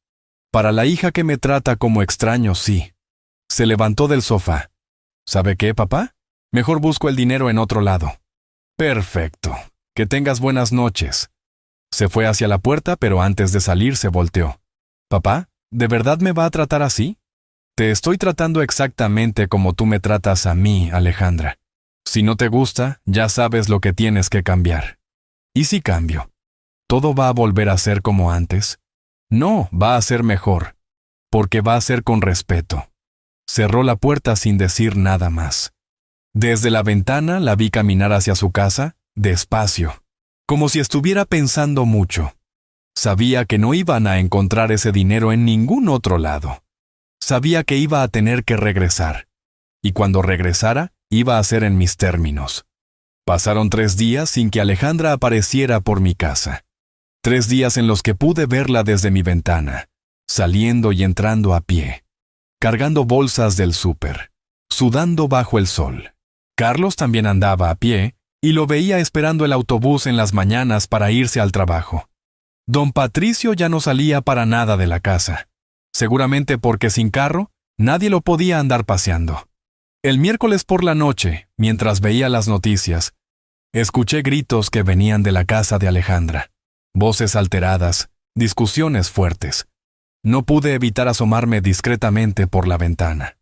Para la hija que me trata como extraño, sí. Se levantó del sofá. ¿Sabe qué, papá? Mejor busco el dinero en otro lado. Perfecto. Que tengas buenas noches. Se fue hacia la puerta, pero antes de salir se volteó. Papá, ¿de verdad me va a tratar así? Te estoy tratando exactamente como tú me tratas a mí, Alejandra. Si no te gusta, ya sabes lo que tienes que cambiar. ¿Y si cambio? ¿Todo va a volver a ser como antes? No, va a ser mejor, porque va a ser con respeto. Cerró la puerta sin decir nada más. Desde la ventana la vi caminar hacia su casa, despacio, como si estuviera pensando mucho. Sabía que no iban a encontrar ese dinero en ningún otro lado. Sabía que iba a tener que regresar. Y cuando regresara, iba a ser en mis términos. Pasaron 3 días sin que Alejandra apareciera por mi casa. 3 días en los que pude verla desde mi ventana, saliendo y entrando a pie, cargando bolsas del súper, sudando bajo el sol. Carlos también andaba a pie y lo veía esperando el autobús en las mañanas para irse al trabajo. Don Patricio ya no salía para nada de la casa, seguramente porque sin carro nadie lo podía andar paseando. El miércoles por la noche, mientras veía las noticias, escuché gritos que venían de la casa de Alejandra. Voces alteradas, discusiones fuertes. No pude evitar asomarme discretamente por la ventana.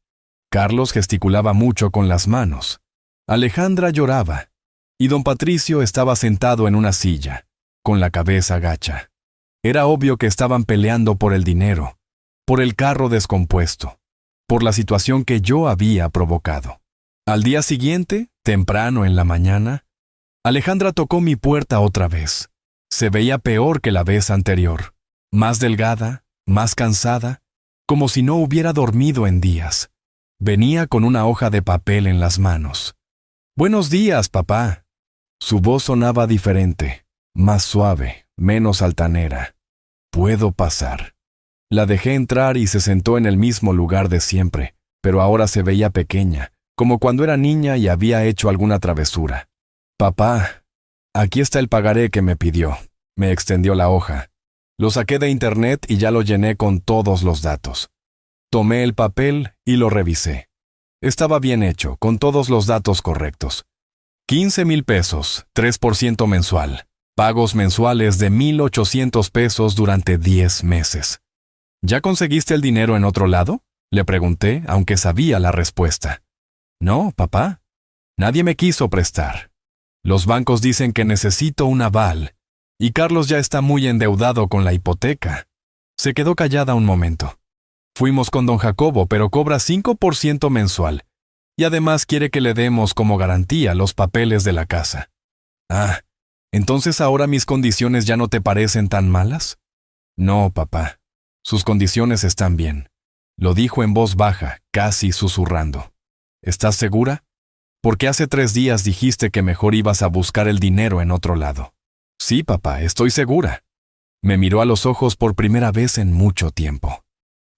Carlos gesticulaba mucho con las manos. Alejandra lloraba. Y don Patricio estaba sentado en una silla, con la cabeza gacha. Era obvio que estaban peleando por el dinero, por el carro descompuesto, por la situación que yo había provocado. Al día siguiente, temprano en la mañana, Alejandra tocó mi puerta otra vez. Se veía peor que la vez anterior, más delgada, más cansada, como si no hubiera dormido en días. Venía con una hoja de papel en las manos. «Buenos días, papá». Su voz sonaba diferente, más suave, menos altanera. «¿Puedo pasar?». La dejé entrar y se sentó en el mismo lugar de siempre, pero ahora se veía pequeña, como cuando era niña y había hecho alguna travesura. «Papá, aquí está el pagaré que me pidió». Me extendió la hoja. Lo saqué de internet y ya lo llené con todos los datos. Tomé el papel y lo revisé. Estaba bien hecho, con todos los datos correctos. 15,000 pesos, 3% mensual. Pagos mensuales de 1,800 pesos durante 10 meses. ¿Ya conseguiste el dinero en otro lado?, le pregunté, aunque sabía la respuesta. No, papá. Nadie me quiso prestar. Los bancos dicen que necesito un aval, y Carlos ya está muy endeudado con la hipoteca. Se quedó callada un momento. Fuimos con don Jacobo, pero cobra 5% mensual, y además quiere que le demos como garantía los papeles de la casa. Ah, ¿entonces ahora mis condiciones ya no te parecen tan malas? No, papá. Sus condiciones están bien. Lo dijo en voz baja, casi susurrando. ¿Estás segura? Porque hace 3 días dijiste que mejor ibas a buscar el dinero en otro lado. Sí, papá, estoy segura. Me miró a los ojos por primera vez en mucho tiempo.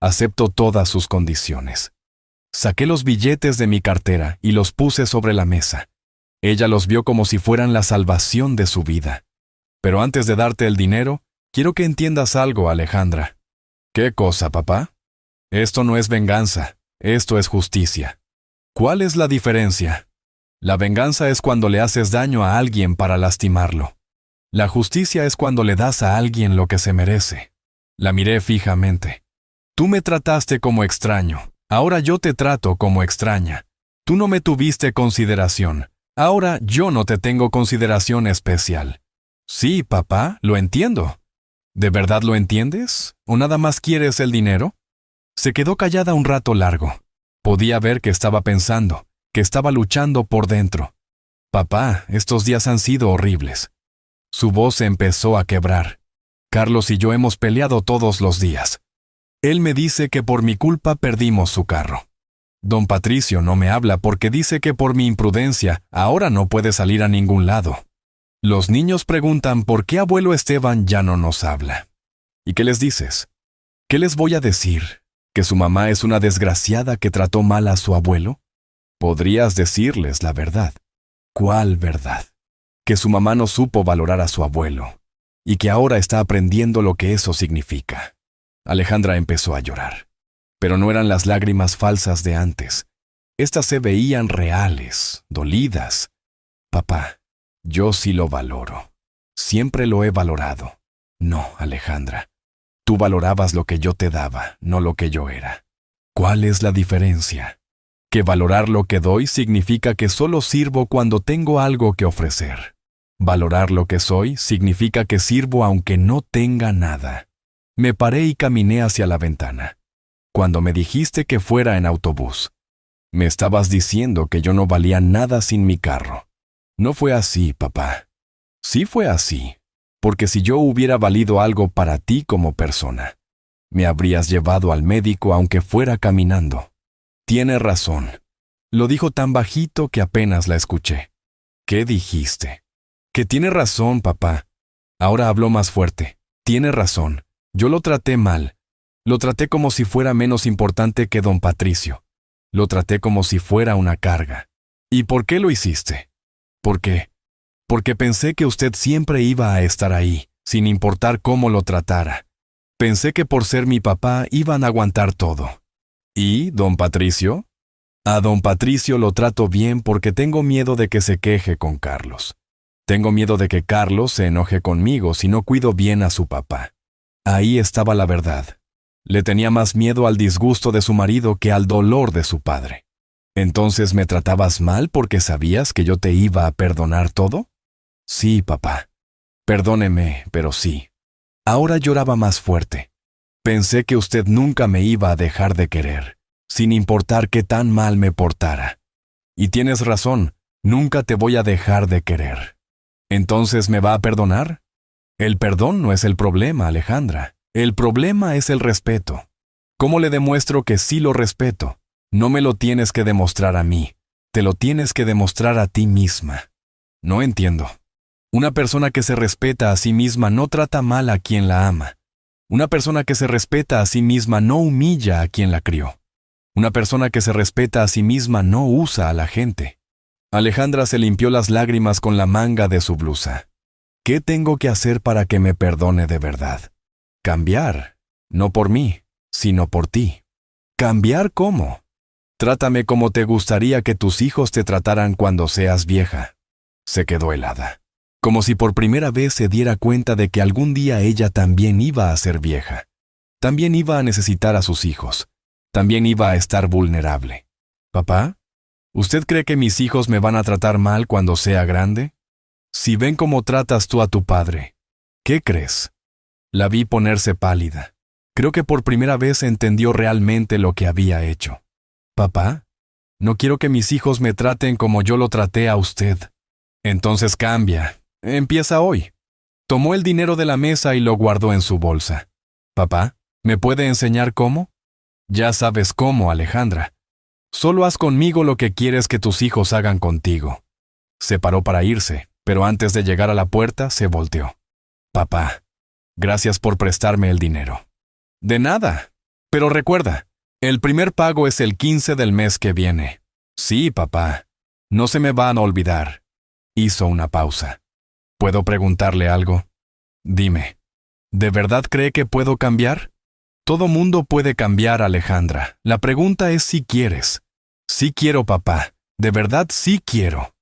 Acepto todas sus condiciones. Saqué los billetes de mi cartera y los puse sobre la mesa. Ella los vio como si fueran la salvación de su vida. Pero antes de darte el dinero, quiero que entiendas algo, Alejandra. ¿Qué cosa, papá? Esto no es venganza, esto es justicia. ¿Cuál es la diferencia? La venganza es cuando le haces daño a alguien para lastimarlo. La justicia es cuando le das a alguien lo que se merece. La miré fijamente. Tú me trataste como extraño, ahora yo te trato como extraña. Tú no me tuviste consideración, ahora yo no te tengo consideración especial. Sí, papá, lo entiendo. ¿De verdad lo entiendes? ¿O nada más quieres el dinero? Se quedó callada un rato largo. Podía ver que estaba pensando, que estaba luchando por dentro. Papá, estos días han sido horribles. Su voz se empezó a quebrar. Carlos y yo hemos peleado todos los días. Él me dice que por mi culpa perdimos su carro. Don Patricio no me habla porque dice que por mi imprudencia ahora no puede salir a ningún lado. Los niños preguntan por qué abuelo Esteban ya no nos habla. ¿Y qué les dices? ¿Qué les voy a decir? ¿Que su mamá es una desgraciada que trató mal a su abuelo? Podrías decirles la verdad. ¿Cuál verdad? Que su mamá no supo valorar a su abuelo, y que ahora está aprendiendo lo que eso significa. Alejandra empezó a llorar. Pero no eran las lágrimas falsas de antes. Estas se veían reales, dolidas. Papá, yo sí lo valoro. Siempre lo he valorado. No, Alejandra. Tú valorabas lo que yo te daba, no lo que yo era. ¿Cuál es la diferencia? Que valorar lo que doy significa que solo sirvo cuando tengo algo que ofrecer. Valorar lo que soy significa que sirvo aunque no tenga nada. Me paré y caminé hacia la ventana. Cuando me dijiste que fuera en autobús, me estabas diciendo que yo no valía nada sin mi carro. No fue así, papá. Sí fue así, porque si yo hubiera valido algo para ti como persona, me habrías llevado al médico aunque fuera caminando. Tiene razón. Lo dijo tan bajito que apenas la escuché. ¿Qué dijiste? Que tiene razón, papá. Ahora habló más fuerte. Tiene razón. Yo lo traté mal. Lo traté como si fuera menos importante que don Patricio. Lo traté como si fuera una carga. ¿Y por qué lo hiciste? ¿Por qué? Porque pensé que usted siempre iba a estar ahí, sin importar cómo lo tratara. Pensé que por ser mi papá iban a aguantar todo. ¿Y, don Patricio? A don Patricio lo trato bien porque tengo miedo de que se queje con Carlos. Tengo miedo de que Carlos se enoje conmigo si no cuido bien a su papá. Ahí estaba la verdad. Le tenía más miedo al disgusto de su marido que al dolor de su padre. ¿Entonces me tratabas mal porque sabías que yo te iba a perdonar todo? Sí, papá. Perdóneme, pero sí. Ahora lloraba más fuerte. Pensé que usted nunca me iba a dejar de querer, sin importar qué tan mal me portara. Y tienes razón, nunca te voy a dejar de querer. ¿Entonces me va a perdonar? El perdón no es el problema, Alejandra. El problema es el respeto. ¿Cómo le demuestro que sí lo respeto? No me lo tienes que demostrar a mí, te lo tienes que demostrar a ti misma. No entiendo. Una persona que se respeta a sí misma no trata mal a quien la ama. Una persona que se respeta a sí misma no humilla a quien la crió. Una persona que se respeta a sí misma no usa a la gente. Alejandra se limpió las lágrimas con la manga de su blusa. ¿Qué tengo que hacer para que me perdone de verdad? Cambiar, no por mí, sino por ti. ¿Cambiar cómo? Trátame como te gustaría que tus hijos te trataran cuando seas vieja. Se quedó helada, como si por primera vez se diera cuenta de que algún día ella también iba a ser vieja. También iba a necesitar a sus hijos. También iba a estar vulnerable. ¿Papá? ¿Usted cree que mis hijos me van a tratar mal cuando sea grande? Si ven cómo tratas tú a tu padre, ¿qué crees? La vi ponerse pálida. Creo que por primera vez entendió realmente lo que había hecho. Papá, no quiero que mis hijos me traten como yo lo traté a usted. Entonces cambia. Empieza hoy. Tomó el dinero de la mesa y lo guardó en su bolsa. Papá, ¿me puede enseñar cómo? Ya sabes cómo, Alejandra. Solo haz conmigo lo que quieres que tus hijos hagan contigo. Se paró para irse, pero antes de llegar a la puerta se volteó. Papá, gracias por prestarme el dinero. De nada. Pero recuerda, el primer pago es el 15 del mes que viene. Sí, papá. No se me van a olvidar. Hizo una pausa. ¿Puedo preguntarle algo? Dime, ¿de verdad cree que puedo cambiar? Todo mundo puede cambiar, Alejandra. La pregunta es si quieres. Sí quiero, papá. De verdad sí quiero.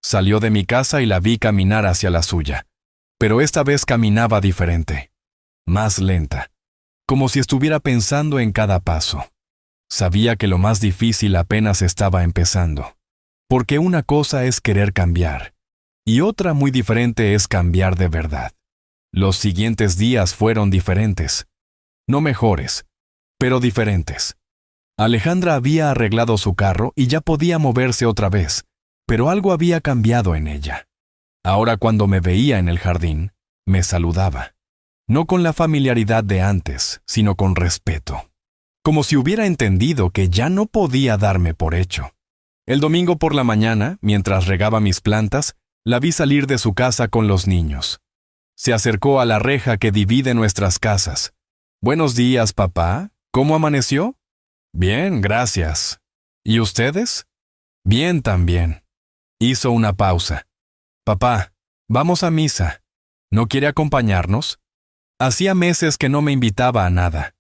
Salió de mi casa y la vi caminar hacia la suya. Pero esta vez caminaba diferente. Más lenta. Como si estuviera pensando en cada paso. Sabía que lo más difícil apenas estaba empezando. Porque una cosa es querer cambiar. Y otra muy diferente es cambiar de verdad. Los siguientes días fueron diferentes. No mejores, pero diferentes. Alejandra había arreglado su carro y ya podía moverse otra vez, pero algo había cambiado en ella. Ahora cuando me veía en el jardín, me saludaba. No con la familiaridad de antes, sino con respeto. Como si hubiera entendido que ya no podía darme por hecho. El domingo por la mañana, mientras regaba mis plantas, la vi salir de su casa con los niños. Se acercó a la reja que divide nuestras casas. «Buenos días, papá. ¿Cómo amaneció?» «Bien, gracias. ¿Y ustedes?» «Bien también». Hizo una pausa. «Papá, vamos a misa. ¿No quiere acompañarnos?» Hacía meses que no me invitaba a nada.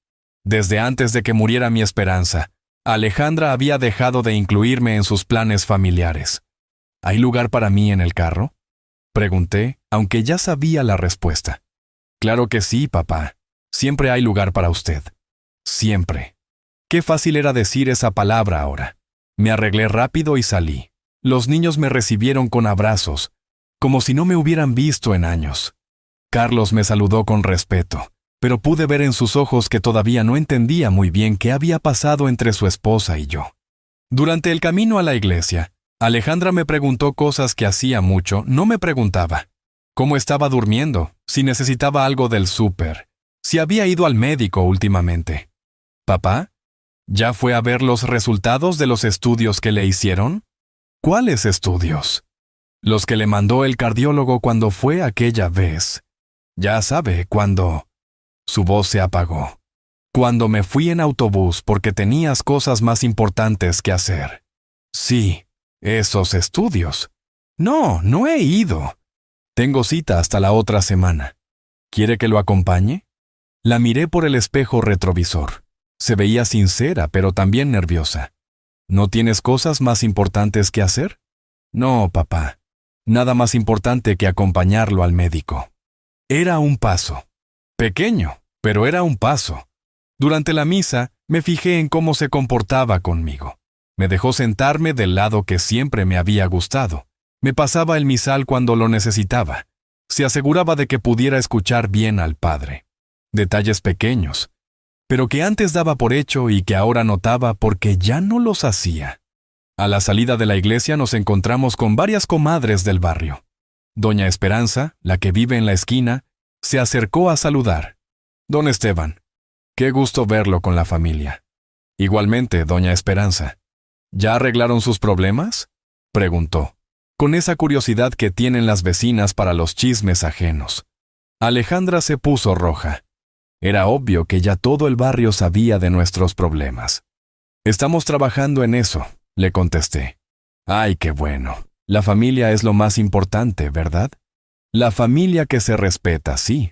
Desde antes de que muriera mi esperanza, Alejandra había dejado de incluirme en sus planes familiares. ¿Hay lugar para mí en el carro?, pregunté, aunque ya sabía la respuesta. Claro que sí, papá. Siempre hay lugar para usted. Siempre. Qué fácil era decir esa palabra ahora. Me arreglé rápido y salí. Los niños me recibieron con abrazos, como si no me hubieran visto en años. Carlos me saludó con respeto, pero pude ver en sus ojos que todavía no entendía muy bien qué había pasado entre su esposa y yo. Durante el camino a la iglesia, Alejandra me preguntó cosas que hacía mucho no me preguntaba. ¿Cómo estaba durmiendo? Si necesitaba algo del súper. Si había ido al médico últimamente. ¿Papá? ¿Ya fue a ver los resultados de los estudios que le hicieron? ¿Cuáles estudios? Los que le mandó el cardiólogo cuando fue aquella vez. Ya sabe, cuando... Su voz se apagó. Cuando me fui en autobús porque tenías cosas más importantes que hacer. Sí, esos estudios. No, no he ido. Tengo cita hasta la otra semana. ¿Quiere que lo acompañe? La miré por el espejo retrovisor. Se veía sincera, pero también nerviosa. ¿No tienes cosas más importantes que hacer? No, papá. Nada más importante que acompañarlo al médico. Era un paso. Pequeño, pero era un paso. Durante la misa, me fijé en cómo se comportaba conmigo. Me dejó sentarme del lado que siempre me había gustado. Me pasaba el misal cuando lo necesitaba. Se aseguraba de que pudiera escuchar bien al Padre. Detalles pequeños, pero que antes daba por hecho y que ahora notaba porque ya no los hacía. A la salida de la iglesia nos encontramos con varias comadres del barrio. Doña Esperanza, la que vive en la esquina, se acercó a saludar. «Don Esteban, qué gusto verlo con la familia». «Igualmente, doña Esperanza». «¿Ya arreglaron sus problemas?», preguntó, con esa curiosidad que tienen las vecinas para los chismes ajenos. Alejandra se puso roja. Era obvio que ya todo el barrio sabía de nuestros problemas. «Estamos trabajando en eso», le contesté. «Ay, qué bueno. La familia es lo más importante, ¿verdad? La familia que se respeta, sí».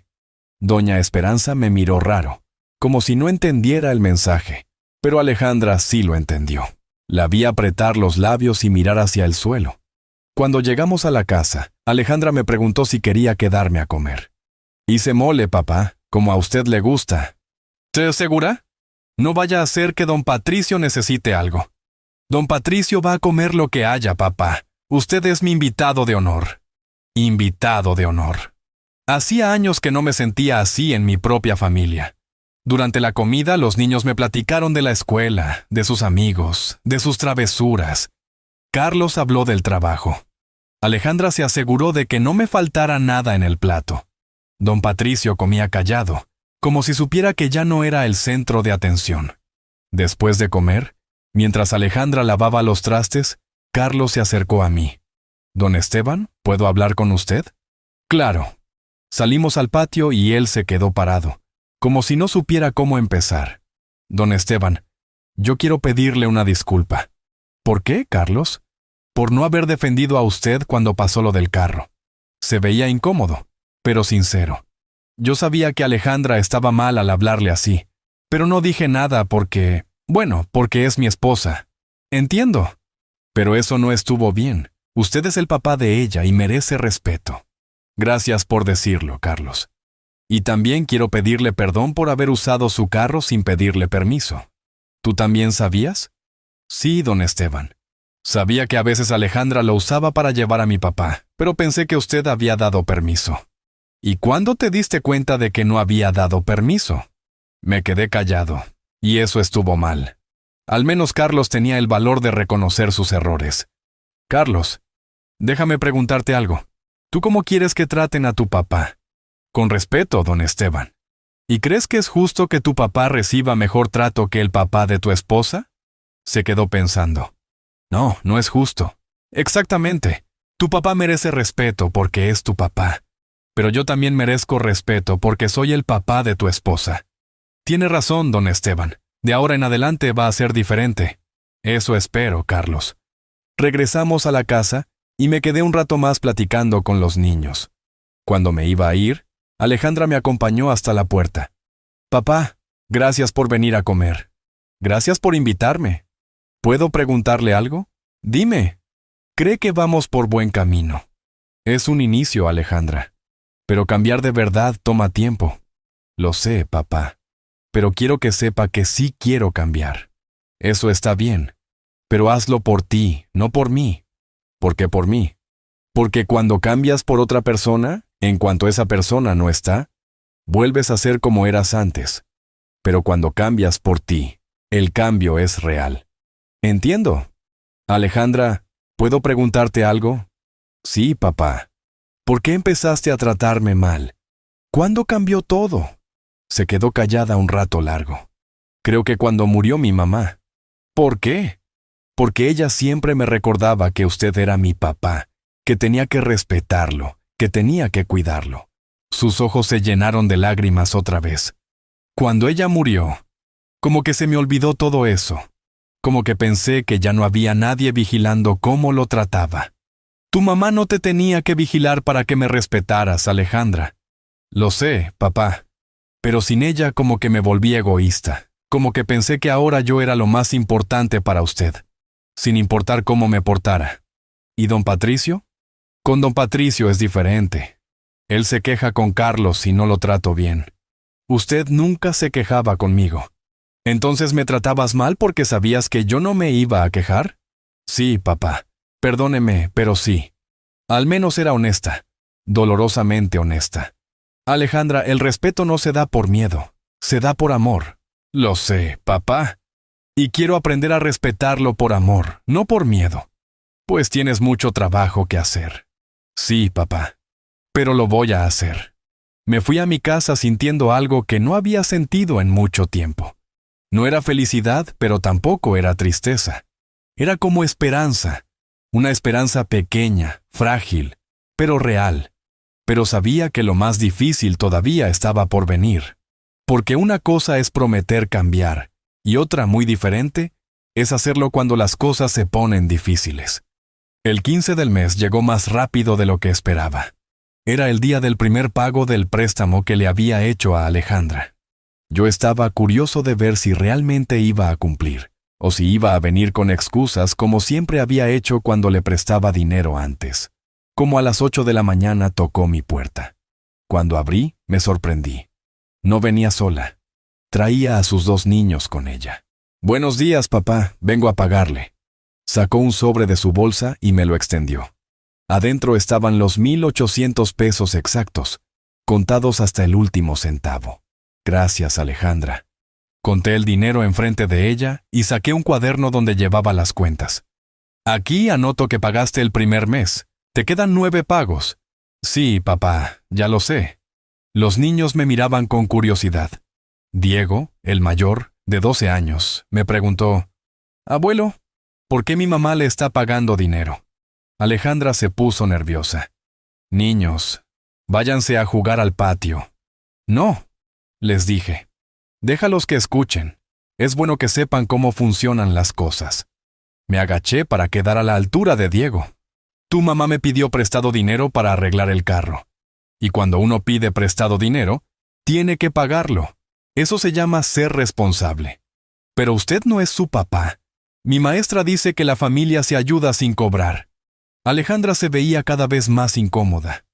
Doña Esperanza me miró raro, como si no entendiera el mensaje, pero Alejandra sí lo entendió. La vi apretar los labios y mirar hacia el suelo. Cuando llegamos a la casa, Alejandra me preguntó si quería quedarme a comer. «Hice mole, papá, como a usted le gusta». «¿Te segura? No vaya a ser que don Patricio necesite algo». «Don Patricio va a comer lo que haya, papá. Usted es mi invitado de honor». Invitado de honor. Hacía años que no me sentía así en mi propia familia. Durante la comida, los niños me platicaron de la escuela, de sus amigos, de sus travesuras. Carlos habló del trabajo. Alejandra se aseguró de que no me faltara nada en el plato. Don Patricio comía callado, como si supiera que ya no era el centro de atención. Después de comer, mientras Alejandra lavaba los trastes, Carlos se acercó a mí. «Don Esteban, ¿puedo hablar con usted?» «Claro». Salimos al patio y él se quedó parado, como si no supiera cómo empezar. «Don Esteban, yo quiero pedirle una disculpa». «¿Por qué, Carlos?» «Por no haber defendido a usted cuando pasó lo del carro». Se veía incómodo, pero sincero. Yo sabía que Alejandra estaba mal al hablarle así, Pero no dije nada porque es mi esposa. Entiendo. Pero eso no estuvo bien. Usted es el papá de ella y merece respeto. Gracias por decirlo, Carlos. Y también quiero pedirle perdón por haber usado su carro sin pedirle permiso. ¿Tú también sabías? Sí, don Esteban. Sabía que a veces Alejandra lo usaba para llevar a mi papá, pero pensé que usted había dado permiso. ¿Y cuándo te diste cuenta de que no había dado permiso? Me quedé callado, y eso estuvo mal. Al menos Carlos tenía el valor de reconocer sus errores. Carlos, déjame preguntarte algo. ¿Tú cómo quieres que traten a tu papá? Con respeto, don Esteban. ¿Y crees que es justo que tu papá reciba mejor trato que el papá de tu esposa? Se quedó pensando. No, no es justo. Exactamente. Tu papá merece respeto porque es tu papá. Pero yo también merezco respeto porque soy el papá de tu esposa. Tiene razón, don Esteban. De ahora en adelante va a ser diferente. Eso espero, Carlos. Regresamos a la casa y me quedé un rato más platicando con los niños. Cuando me iba a ir, Alejandra me acompañó hasta la puerta. Papá, gracias por venir a comer. Gracias por invitarme. ¿Puedo preguntarle algo? Dime. ¿Cree que vamos por buen camino? Es un inicio, Alejandra. Pero cambiar de verdad toma tiempo. Lo sé, papá. Pero quiero que sepa que sí quiero cambiar. Eso está bien. Pero hazlo por ti, no por mí. ¿Por qué por mí? Porque cuando cambias por otra persona, en cuanto esa persona no está, vuelves a ser como eras antes. Pero cuando cambias por ti, el cambio es real. Entiendo. Alejandra, ¿puedo preguntarte algo? Sí, papá. ¿Por qué empezaste a tratarme mal? ¿Cuándo cambió todo? Se quedó callada un rato largo. Creo que cuando murió mi mamá. ¿Por qué? Porque ella siempre me recordaba que usted era mi papá, que tenía que respetarlo, que tenía que cuidarlo. Sus ojos se llenaron de lágrimas otra vez. Cuando ella murió, como que se me olvidó todo eso. Como que pensé que ya no había nadie vigilando cómo lo trataba. Tu mamá no te tenía que vigilar para que me respetaras, Alejandra. Lo sé, papá. Pero sin ella como que me volví egoísta. Como que pensé que ahora yo era lo más importante para usted, sin importar cómo me portara. ¿Y don Patricio? Con don Patricio es diferente. Él se queja con Carlos si no lo trato bien. Usted nunca se quejaba conmigo. ¿Entonces me tratabas mal porque sabías que yo no me iba a quejar? Sí, papá. Perdóneme, pero sí. Al menos era honesta. Dolorosamente honesta. Alejandra, el respeto no se da por miedo. Se da por amor. Lo sé, papá. Y quiero aprender a respetarlo por amor, no por miedo. Pues tienes mucho trabajo que hacer. Sí, papá. Pero lo voy a hacer. Me fui a mi casa sintiendo algo que no había sentido en mucho tiempo. No era felicidad, pero tampoco era tristeza. Era como esperanza. Una esperanza pequeña, frágil, pero real. Pero sabía que lo más difícil todavía estaba por venir. Porque una cosa es prometer cambiar, y otra muy diferente es hacerlo cuando las cosas se ponen difíciles. El 15 del mes llegó más rápido de lo que esperaba. Era el día del primer pago del préstamo que le había hecho a Alejandra. Yo estaba curioso de ver si realmente iba a cumplir, o si iba a venir con excusas como siempre había hecho cuando le prestaba dinero antes. Como a las 8 de la mañana tocó mi puerta. Cuando abrí, me sorprendí. No venía sola. Traía a sus 2 niños con ella. Buenos días, papá, vengo a pagarle. Sacó un sobre de su bolsa y me lo extendió. Adentro estaban los 1,800 pesos exactos, contados hasta el último centavo. Gracias, Alejandra. Conté el dinero enfrente de ella y saqué un cuaderno donde llevaba las cuentas. Aquí anoto que pagaste el primer mes. Te quedan 9 pagos. Sí, papá, ya lo sé. Los niños me miraban con curiosidad. Diego, el mayor, de 12 años, me preguntó, «Abuelo, ¿por qué mi mamá le está pagando dinero?» Alejandra se puso nerviosa. «Niños, váyanse a jugar al patio». «No», les dije. «Déjalos que escuchen. Es bueno que sepan cómo funcionan las cosas». Me agaché para quedar a la altura de Diego. «Tu mamá me pidió prestado dinero para arreglar el carro. Y cuando uno pide prestado dinero, tiene que pagarlo. Eso se llama ser responsable. Pero usted no es su papá. Mi maestra dice que la familia se ayuda sin cobrar. Alejandra se veía cada vez más incómoda.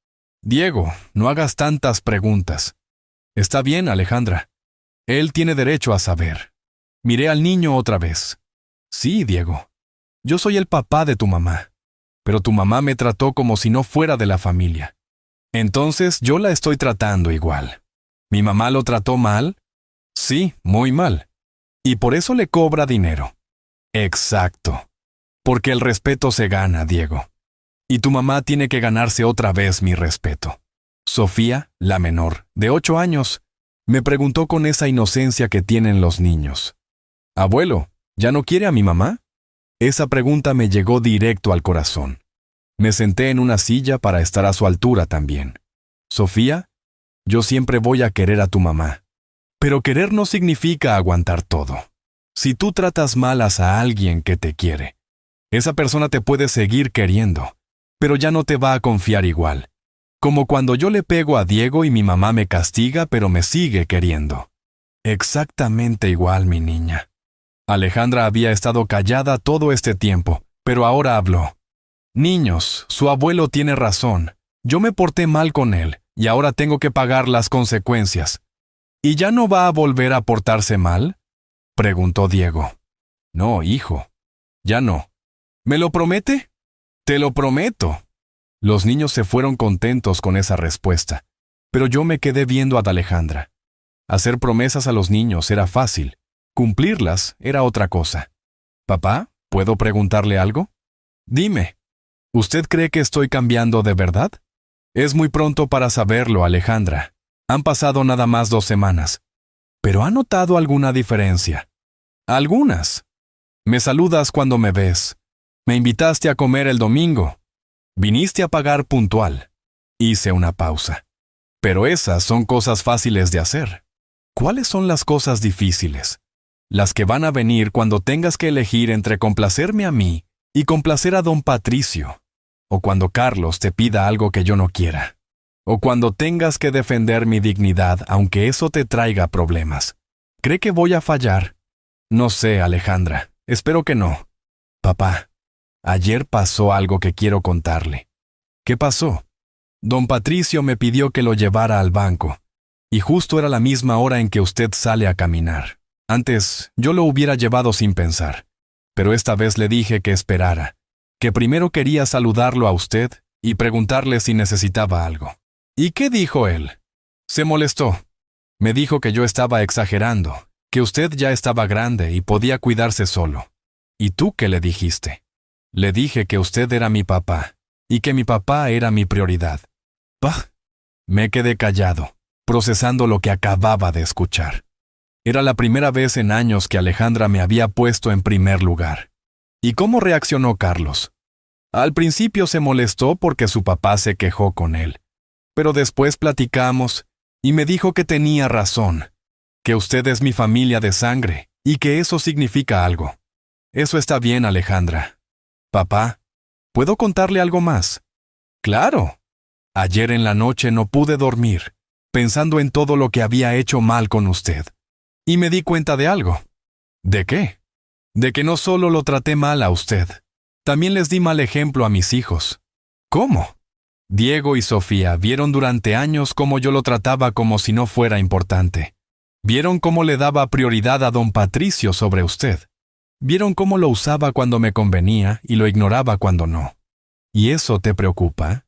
Diego, no hagas tantas preguntas. Está bien, Alejandra. Él tiene derecho a saber. Miré al niño otra vez. Sí, Diego. Yo soy el papá de tu mamá. Pero tu mamá me trató como si no fuera de la familia. Entonces yo la estoy tratando igual. ¿Mi mamá lo trató mal? Sí, muy mal. Y por eso le cobra dinero. Exacto. Porque el respeto se gana, Diego. Y tu mamá tiene que ganarse otra vez mi respeto. Sofía, la menor, de 8 años, me preguntó con esa inocencia que tienen los niños. Abuelo, ¿ya no quiere a mi mamá? Esa pregunta me llegó directo al corazón. Me senté en una silla para estar a su altura también. Sofía, yo siempre voy a querer a tu mamá. Pero querer no significa aguantar todo. Si tú tratas malas a alguien que te quiere, esa persona te puede seguir queriendo, pero ya no te va a confiar igual. Como cuando yo le pego a Diego y mi mamá me castiga, pero me sigue queriendo. Exactamente igual, mi niña. Alejandra había estado callada todo este tiempo, pero ahora habló. Niños, su abuelo tiene razón. Yo me porté mal con él, y ahora tengo que pagar las consecuencias. ¿Y ya no va a volver a portarse mal? Preguntó Diego. No, hijo. Ya no. ¿Me lo promete? Te lo prometo. Los niños se fueron contentos con esa respuesta, pero yo me quedé viendo a Alejandra. Hacer promesas a los niños era fácil. Cumplirlas era otra cosa. Papá, ¿puedo preguntarle algo? Dime, ¿usted cree que estoy cambiando de verdad? Es muy pronto para saberlo, Alejandra. Han pasado nada más 2 semanas. ¿Pero ha notado alguna diferencia? Algunas. Me saludas cuando me ves. Me invitaste a comer el domingo. Viniste a pagar puntual. Hice una pausa. Pero esas son cosas fáciles de hacer. ¿Cuáles son las cosas difíciles? Las que van a venir cuando tengas que elegir entre complacerme a mí y complacer a don Patricio. O cuando Carlos te pida algo que yo no quiera. O cuando tengas que defender mi dignidad aunque eso te traiga problemas. ¿Cree que voy a fallar? No sé, Alejandra. Espero que no. Papá, ayer pasó algo que quiero contarle. ¿Qué pasó? Don Patricio me pidió que lo llevara al banco. Y justo era la misma hora en que usted sale a caminar. Antes, yo lo hubiera llevado sin pensar. Pero esta vez le dije que esperara. Que primero quería saludarlo a usted y preguntarle si necesitaba algo. ¿Y qué dijo él? Se molestó. Me dijo que yo estaba exagerando, que usted ya estaba grande y podía cuidarse solo. ¿Y tú qué le dijiste? Le dije que usted era mi papá y que mi papá era mi prioridad. ¡Pah! Me quedé callado, procesando lo que acababa de escuchar. Era la primera vez en años que Alejandra me había puesto en primer lugar. ¿Y cómo reaccionó Carlos? Al principio se molestó porque su papá se quejó con él. Pero después platicamos y me dijo que tenía razón, que usted es mi familia de sangre y que eso significa algo. Eso está bien, Alejandra. Papá, ¿puedo contarle algo más? Claro. Ayer en la noche no pude dormir, pensando en todo lo que había hecho mal con usted. Y me di cuenta de algo. ¿De qué? De que no solo lo traté mal a usted, también les di mal ejemplo a mis hijos. ¿Cómo? Diego y Sofía vieron durante años cómo yo lo trataba como si no fuera importante. Vieron cómo le daba prioridad a don Patricio sobre usted. Vieron cómo lo usaba cuando me convenía y lo ignoraba cuando no. ¿Y eso te preocupa?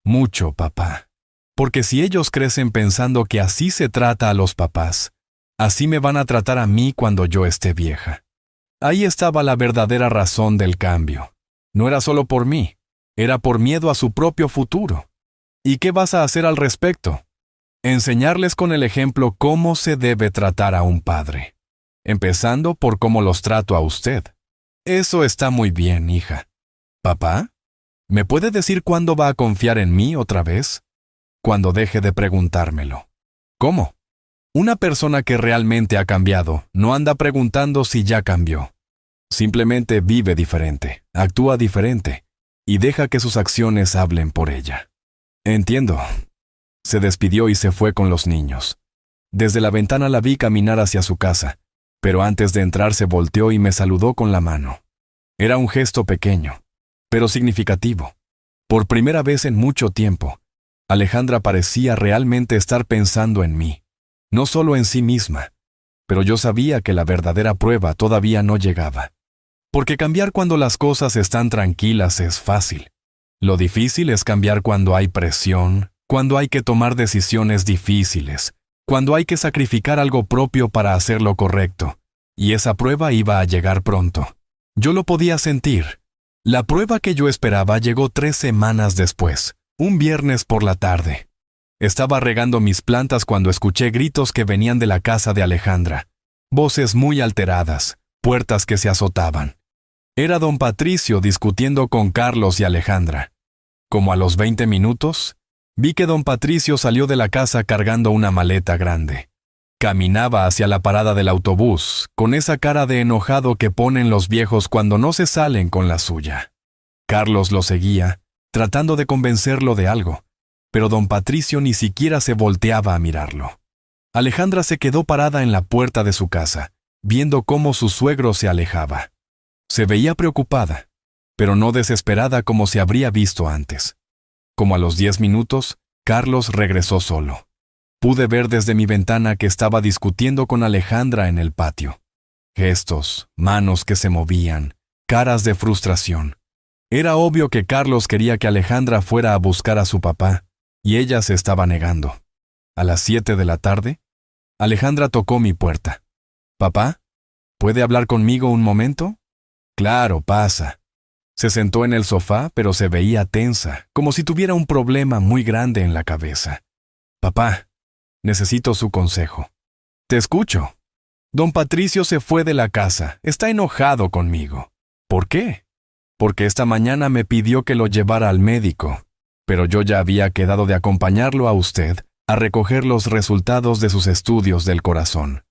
Mucho, papá. Porque si ellos crecen pensando que así se trata a los papás, así me van a tratar a mí cuando yo esté vieja. Ahí estaba la verdadera razón del cambio. No era solo por mí, era por miedo a su propio futuro. ¿Y qué vas a hacer al respecto? Enseñarles con el ejemplo cómo se debe tratar a un padre. Empezando por cómo los trato a usted. Eso está muy bien, hija. ¿Papá? ¿Me puede decir cuándo va a confiar en mí otra vez? Cuando deje de preguntármelo. ¿Cómo? Una persona que realmente ha cambiado no anda preguntando si ya cambió. Simplemente vive diferente, actúa diferente y deja que sus acciones hablen por ella. Entiendo. Se despidió y se fue con los niños. Desde la ventana la vi caminar hacia su casa, pero antes de entrar se volteó y me saludó con la mano. Era un gesto pequeño, pero significativo. Por primera vez en mucho tiempo, Alejandra parecía realmente estar pensando en mí, no solo en sí misma, pero yo sabía que la verdadera prueba todavía no llegaba. Porque cambiar cuando las cosas están tranquilas es fácil. Lo difícil es cambiar cuando hay presión, cuando hay que tomar decisiones difíciles, cuando hay que sacrificar algo propio para hacer lo correcto. Y esa prueba iba a llegar pronto. Yo lo podía sentir. La prueba que yo esperaba llegó 3 semanas después, un viernes por la tarde. Estaba regando mis plantas cuando escuché gritos que venían de la casa de Alejandra. Voces muy alteradas, puertas que se azotaban. Era don Patricio discutiendo con Carlos y Alejandra. Como a los 20 minutos, vi que don Patricio salió de la casa cargando una maleta grande. Caminaba hacia la parada del autobús, con esa cara de enojado que ponen los viejos cuando no se salen con la suya. Carlos lo seguía, tratando de convencerlo de algo, pero don Patricio ni siquiera se volteaba a mirarlo. Alejandra se quedó parada en la puerta de su casa, viendo cómo su suegro se alejaba. Se veía preocupada, pero no desesperada como se habría visto antes. Como a los 10 minutos, Carlos regresó solo. Pude ver desde mi ventana que estaba discutiendo con Alejandra en el patio. Gestos, manos que se movían, caras de frustración. Era obvio que Carlos quería que Alejandra fuera a buscar a su papá, y ella se estaba negando. A las 7 de la tarde, Alejandra tocó mi puerta. «¿Papá? ¿Puede hablar conmigo un momento?» «Claro, pasa». Se sentó en el sofá, pero se veía tensa, como si tuviera un problema muy grande en la cabeza. «Papá, necesito su consejo». «Te escucho». «Don Patricio se fue de la casa. Está enojado conmigo». «¿Por qué?» «Porque esta mañana me pidió que lo llevara al médico, pero yo ya había quedado de acompañarlo a usted a recoger los resultados de sus estudios del corazón».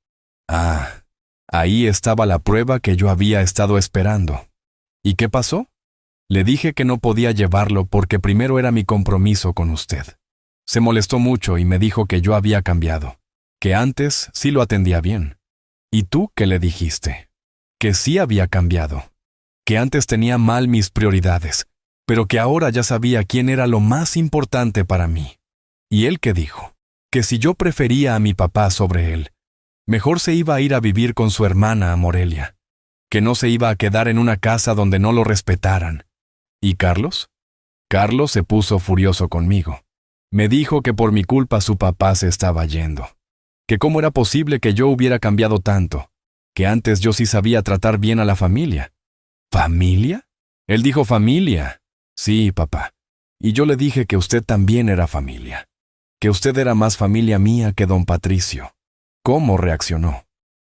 «Ah, ahí estaba la prueba que yo había estado esperando». «¿Y qué pasó?» «Le dije que no podía llevarlo porque primero era mi compromiso con usted. Se molestó mucho y me dijo que yo había cambiado, que antes sí lo atendía bien». «¿Y tú qué le dijiste?» «Que sí había cambiado, que antes tenía mal mis prioridades, pero que ahora ya sabía quién era lo más importante para mí». «¿Y él qué dijo?» «Que si yo prefería a mi papá sobre él, mejor se iba a ir a vivir con su hermana a Morelia, que no se iba a quedar en una casa donde no lo respetaran». «¿Y Carlos?» «Carlos se puso furioso conmigo. Me dijo que por mi culpa su papá se estaba yendo, que cómo era posible que yo hubiera cambiado tanto, que antes yo sí sabía tratar bien a la familia». «¿Familia?» Él dijo familia. «Sí, papá. Y yo le dije que usted también era familia, que usted era más familia mía que don Patricio». ¿Cómo reaccionó?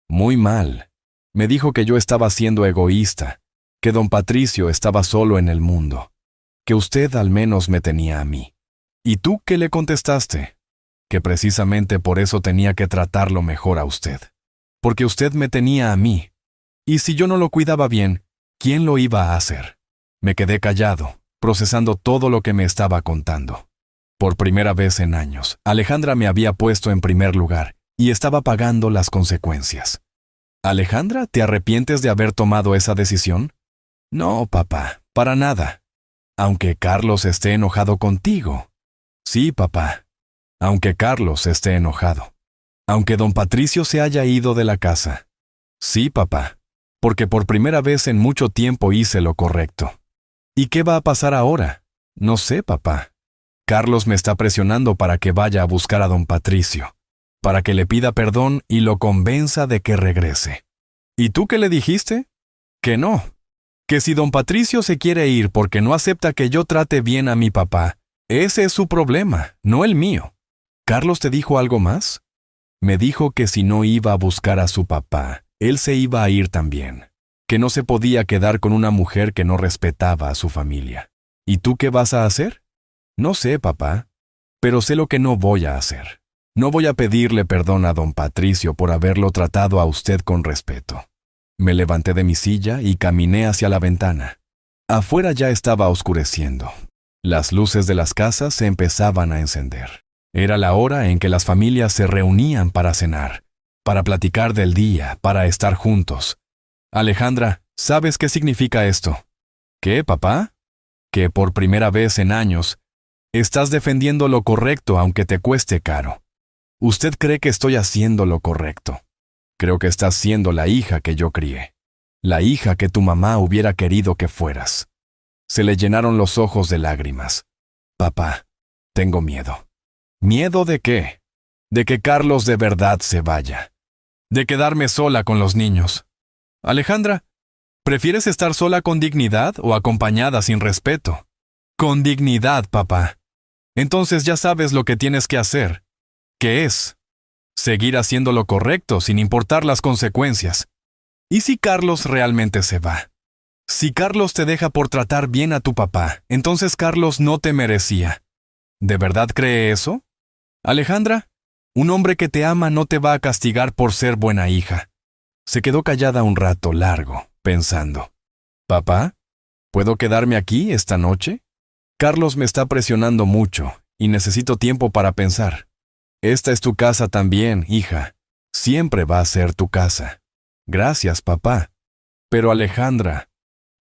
«Muy mal. Me dijo que yo estaba siendo egoísta, que don Patricio estaba solo en el mundo, que usted al menos me tenía a mí». «¿Y tú qué le contestaste?» «Que precisamente por eso tenía que tratarlo mejor a usted, porque usted me tenía a mí. Y si yo no lo cuidaba bien, ¿quién lo iba a hacer?» Me quedé callado, procesando todo lo que me estaba contando. Por primera vez en años, Alejandra me había puesto en primer lugar y estaba pagando las consecuencias. «Alejandra, ¿te arrepientes de haber tomado esa decisión?» «No, papá, para nada. Aunque Carlos esté enojado contigo». «Sí, papá. Aunque Carlos esté enojado. Aunque don Patricio se haya ido de la casa». «Sí, papá. Porque por primera vez en mucho tiempo hice lo correcto». «¿Y qué va a pasar ahora?» «No sé, papá. Carlos me está presionando para que vaya a buscar a don Patricio, para que le pida perdón y lo convenza de que regrese». «¿Y tú qué le dijiste?» «Que no. Que si don Patricio se quiere ir porque no acepta que yo trate bien a mi papá, ese es su problema, no el mío». «¿Carlos te dijo algo más?» «Me dijo que si no iba a buscar a su papá, él se iba a ir también, que no se podía quedar con una mujer que no respetaba a su familia». «¿Y tú qué vas a hacer?» «No sé, papá, pero sé lo que no voy a hacer. No voy a pedirle perdón a don Patricio por haberlo tratado a usted con respeto». Me levanté de mi silla y caminé hacia la ventana. Afuera ya estaba oscureciendo. Las luces de las casas se empezaban a encender. Era la hora en que las familias se reunían para cenar, para platicar del día, para estar juntos. Alejandra, ¿sabes qué significa esto? ¿Qué, papá? Que por primera vez en años, estás defendiendo lo correcto aunque te cueste caro. Usted cree que estoy haciendo lo correcto. Creo que estás siendo la hija que yo crié. La hija que tu mamá hubiera querido que fueras. Se le llenaron los ojos de lágrimas. Papá, tengo miedo. ¿Miedo de qué? De que Carlos de verdad se vaya. De quedarme sola con los niños. Alejandra, ¿prefieres estar sola con dignidad o acompañada sin respeto? Con dignidad, papá. Entonces ya sabes lo que tienes que hacer. ¿Qué es? Seguir haciendo lo correcto sin importar las consecuencias. ¿Y si Carlos realmente se va? Si Carlos te deja por tratar bien a tu papá, entonces Carlos no te merecía. ¿De verdad cree eso? Alejandra, un hombre que te ama no te va a castigar por ser buena hija. Se quedó callada un rato largo, pensando. ¿Papá? ¿Puedo quedarme aquí esta noche? Carlos me está presionando mucho y necesito tiempo para pensar. Esta es tu casa también, hija. Siempre va a ser tu casa. Gracias, papá. Pero Alejandra,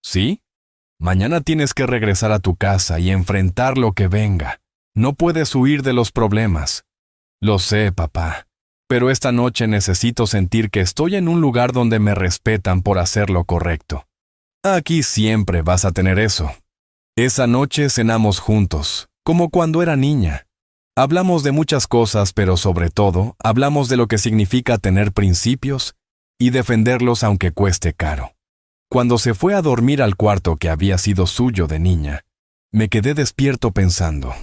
¿sí? Mañana tienes que regresar a tu casa y enfrentar lo que venga. No puedes huir de los problemas. Lo sé, papá. Pero esta noche necesito sentir que estoy en un lugar donde me respetan por hacer lo correcto. Aquí siempre vas a tener eso. Esa noche cenamos juntos, como cuando era niña. Hablamos de muchas cosas, pero sobre todo, hablamos de lo que significa tener principios y defenderlos aunque cueste caro. Cuando se fue a dormir al cuarto que había sido suyo de niña, me quedé despierto pensando.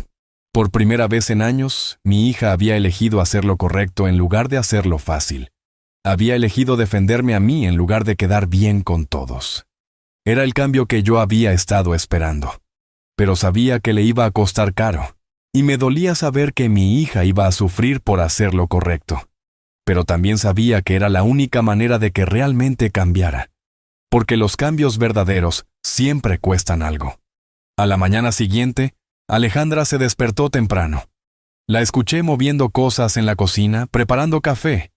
Por primera vez en años, mi hija había elegido hacer lo correcto en lugar de hacerlo fácil. Había elegido defenderme a mí en lugar de quedar bien con todos. Era el cambio que yo había estado esperando. Pero sabía que le iba a costar caro. Y me dolía saber que mi hija iba a sufrir por hacer lo correcto. Pero también sabía que era la única manera de que realmente cambiara. Porque los cambios verdaderos siempre cuestan algo. A la mañana siguiente, Alejandra se despertó temprano. La escuché moviendo cosas en la cocina, preparando café.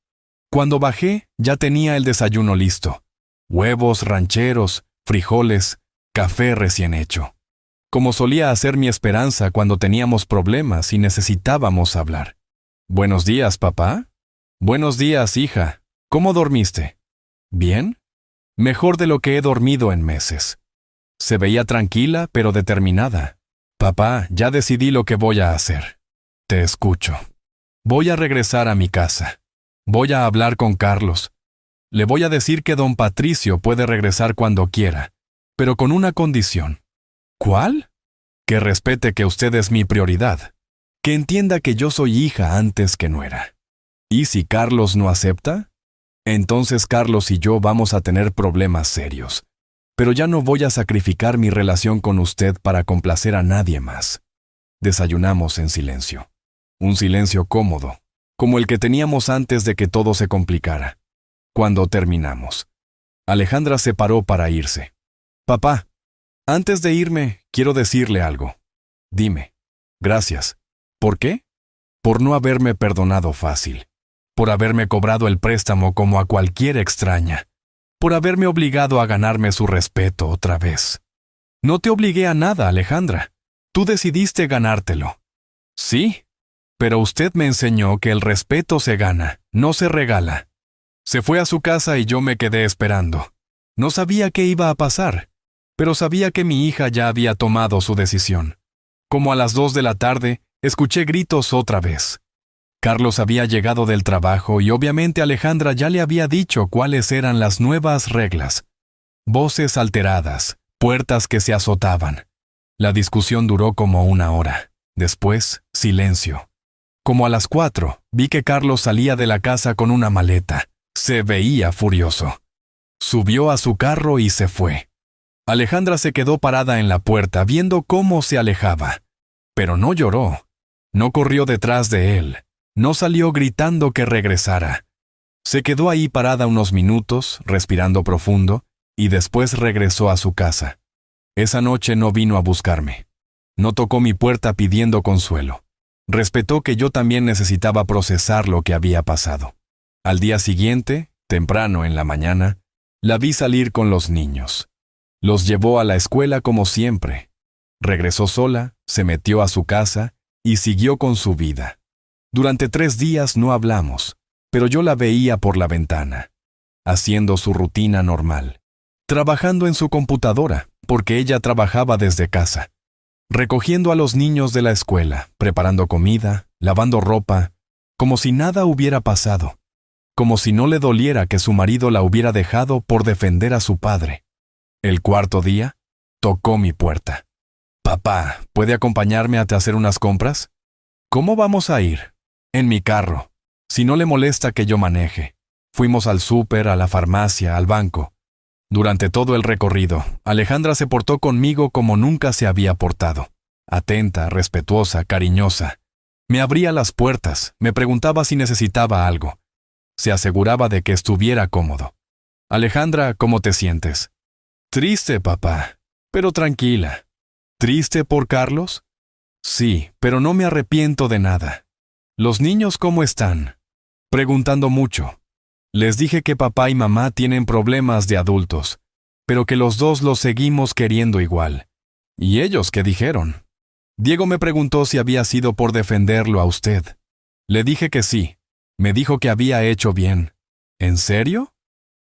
Cuando bajé, ya tenía el desayuno listo. Huevos rancheros, frijoles, café recién hecho. Como solía hacer mi esperanza cuando teníamos problemas y necesitábamos hablar. «Buenos días, papá». «Buenos días, hija. ¿Cómo dormiste?» «Bien. Mejor de lo que he dormido en meses». Se veía tranquila, pero determinada. «Papá, ya decidí lo que voy a hacer». «Te escucho». «Voy a regresar a mi casa. Voy a hablar con Carlos. Le voy a decir que don Patricio puede regresar cuando quiera, pero con una condición». «¿Cuál?» «Que respete que usted es mi prioridad. Que entienda que yo soy hija antes que nuera». «¿Y si Carlos no acepta?» «Entonces Carlos y yo vamos a tener problemas serios. Pero ya no voy a sacrificar mi relación con usted para complacer a nadie más». Desayunamos en silencio. Un silencio cómodo, como el que teníamos antes de que todo se complicara. Cuando terminamos, Alejandra se paró para irse. «Papá, antes de irme, quiero decirle algo». «Dime». «Gracias». «¿Por qué?» «Por no haberme perdonado fácil. Por haberme cobrado el préstamo como a cualquier extraña. Por haberme obligado a ganarme su respeto otra vez». «No te obligué a nada, Alejandra. Tú decidiste ganártelo». «Sí, pero usted me enseñó que el respeto se gana, no se regala». Se fue a su casa y yo me quedé esperando. No sabía qué iba a pasar, pero sabía que mi hija ya había tomado su decisión. Como a las 2 de la tarde, escuché gritos otra vez. Carlos había llegado del trabajo y obviamente Alejandra ya le había dicho cuáles eran las nuevas reglas. Voces alteradas, puertas que se azotaban. La discusión duró como 1 hora. Después, silencio. Como a las 4, vi que Carlos salía de la casa con una maleta. Se veía furioso. Subió a su carro y se fue. Alejandra se quedó parada en la puerta viendo cómo se alejaba. Pero no lloró. No corrió detrás de él. No salió gritando que regresara. Se quedó ahí parada unos minutos, respirando profundo, y después regresó a su casa. Esa noche no vino a buscarme. No tocó mi puerta pidiendo consuelo. Respetó que yo también necesitaba procesar lo que había pasado. Al día siguiente, temprano en la mañana, la vi salir con los niños. Los llevó a la escuela como siempre. Regresó sola, se metió a su casa y siguió con su vida. Durante 3 días no hablamos, pero yo la veía por la ventana, haciendo su rutina normal, trabajando en su computadora, porque ella trabajaba desde casa, recogiendo a los niños de la escuela, preparando comida, lavando ropa, como si nada hubiera pasado, como si no le doliera que su marido la hubiera dejado por defender a su padre. El 4.º día, tocó mi puerta. «Papá, ¿puede acompañarme a hacer unas compras?» «¿Cómo vamos a ir?» «En mi carro. Si no le molesta que yo maneje». Fuimos al súper, a la farmacia, al banco. Durante todo el recorrido, Alejandra se portó conmigo como nunca se había portado. Atenta, respetuosa, cariñosa. Me abría las puertas, me preguntaba si necesitaba algo. Se aseguraba de que estuviera cómodo. «Alejandra, ¿cómo te sientes?» «Triste, papá, pero tranquila». «¿Triste por Carlos?» «Sí, pero no me arrepiento de nada». «¿Los niños cómo están?» Preguntando mucho. Les dije que papá y mamá tienen problemas de adultos, pero que los dos los seguimos queriendo igual. ¿Y ellos qué dijeron? Diego me preguntó si había sido por defenderlo a usted. Le dije que sí. Me dijo que había hecho bien. ¿En serio?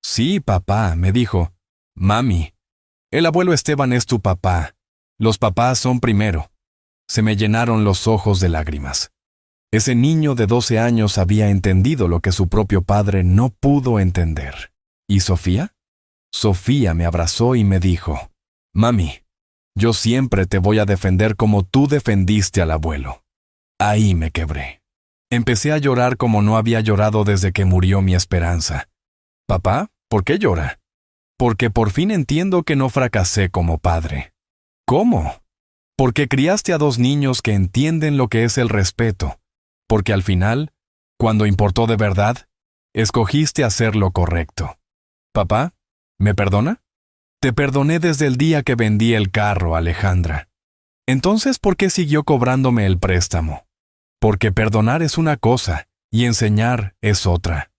Sí, papá, me dijo. Mami, el abuelo Esteban es tu papá. Los papás son primero. Se me llenaron los ojos de lágrimas. Ese niño de 12 años había entendido lo que su propio padre no pudo entender. ¿Y Sofía? Sofía me abrazó y me dijo, «Mami, yo siempre te voy a defender como tú defendiste al abuelo». Ahí me quebré. Empecé a llorar como no había llorado desde que murió mi esperanza. «Papá, ¿por qué llora?» «Porque por fin entiendo que no fracasé como padre». «¿Cómo?» «Porque criaste a 2 niños que entienden lo que es el respeto. Porque al final, cuando importó de verdad, escogiste hacer lo correcto». «Papá, ¿me perdona?» «Te perdoné desde el día que vendí el carro, Alejandra». «Entonces, ¿por qué siguió cobrándome el préstamo?» «Porque perdonar es una cosa y enseñar es otra.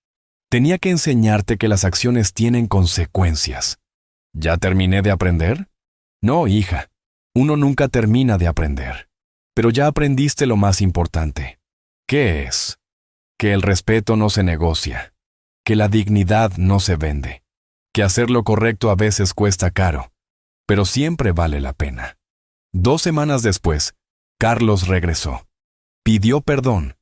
Tenía que enseñarte que las acciones tienen consecuencias». ¿Ya terminé de aprender? No, hija. Uno nunca termina de aprender. Pero ya aprendiste lo más importante. ¿Qué es? Que el respeto no se negocia. Que la dignidad no se vende. Que hacer lo correcto a veces cuesta caro, pero siempre vale la pena. 2 semanas después, Carlos regresó. Pidió perdón.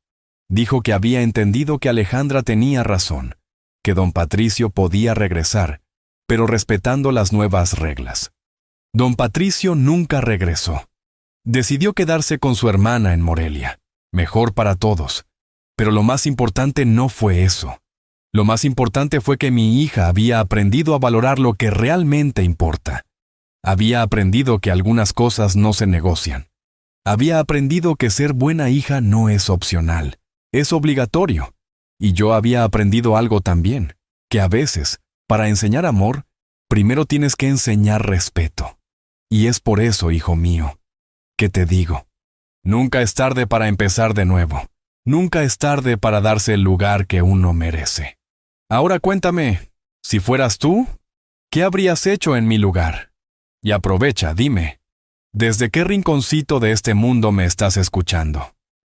Dijo que había entendido que Alejandra tenía razón, que don Patricio podía regresar, pero respetando las nuevas reglas. Don Patricio nunca regresó. Decidió quedarse con su hermana en Morelia. Mejor para todos. Pero lo más importante no fue eso. Lo más importante fue que mi hija había aprendido a valorar lo que realmente importa. Había aprendido que algunas cosas no se negocian. Había aprendido que ser buena hija no es opcional, es obligatorio. Y yo había aprendido algo también, que a veces, para enseñar amor, primero tienes que enseñar respeto. Y es por eso, hijo mío, que te digo, nunca es tarde para empezar de nuevo. Nunca es tarde para darse el lugar que uno merece. Ahora cuéntame, si fueras tú, ¿qué habrías hecho en mi lugar? Y aprovecha, dime, ¿desde qué rinconcito de este mundo me estás escuchando?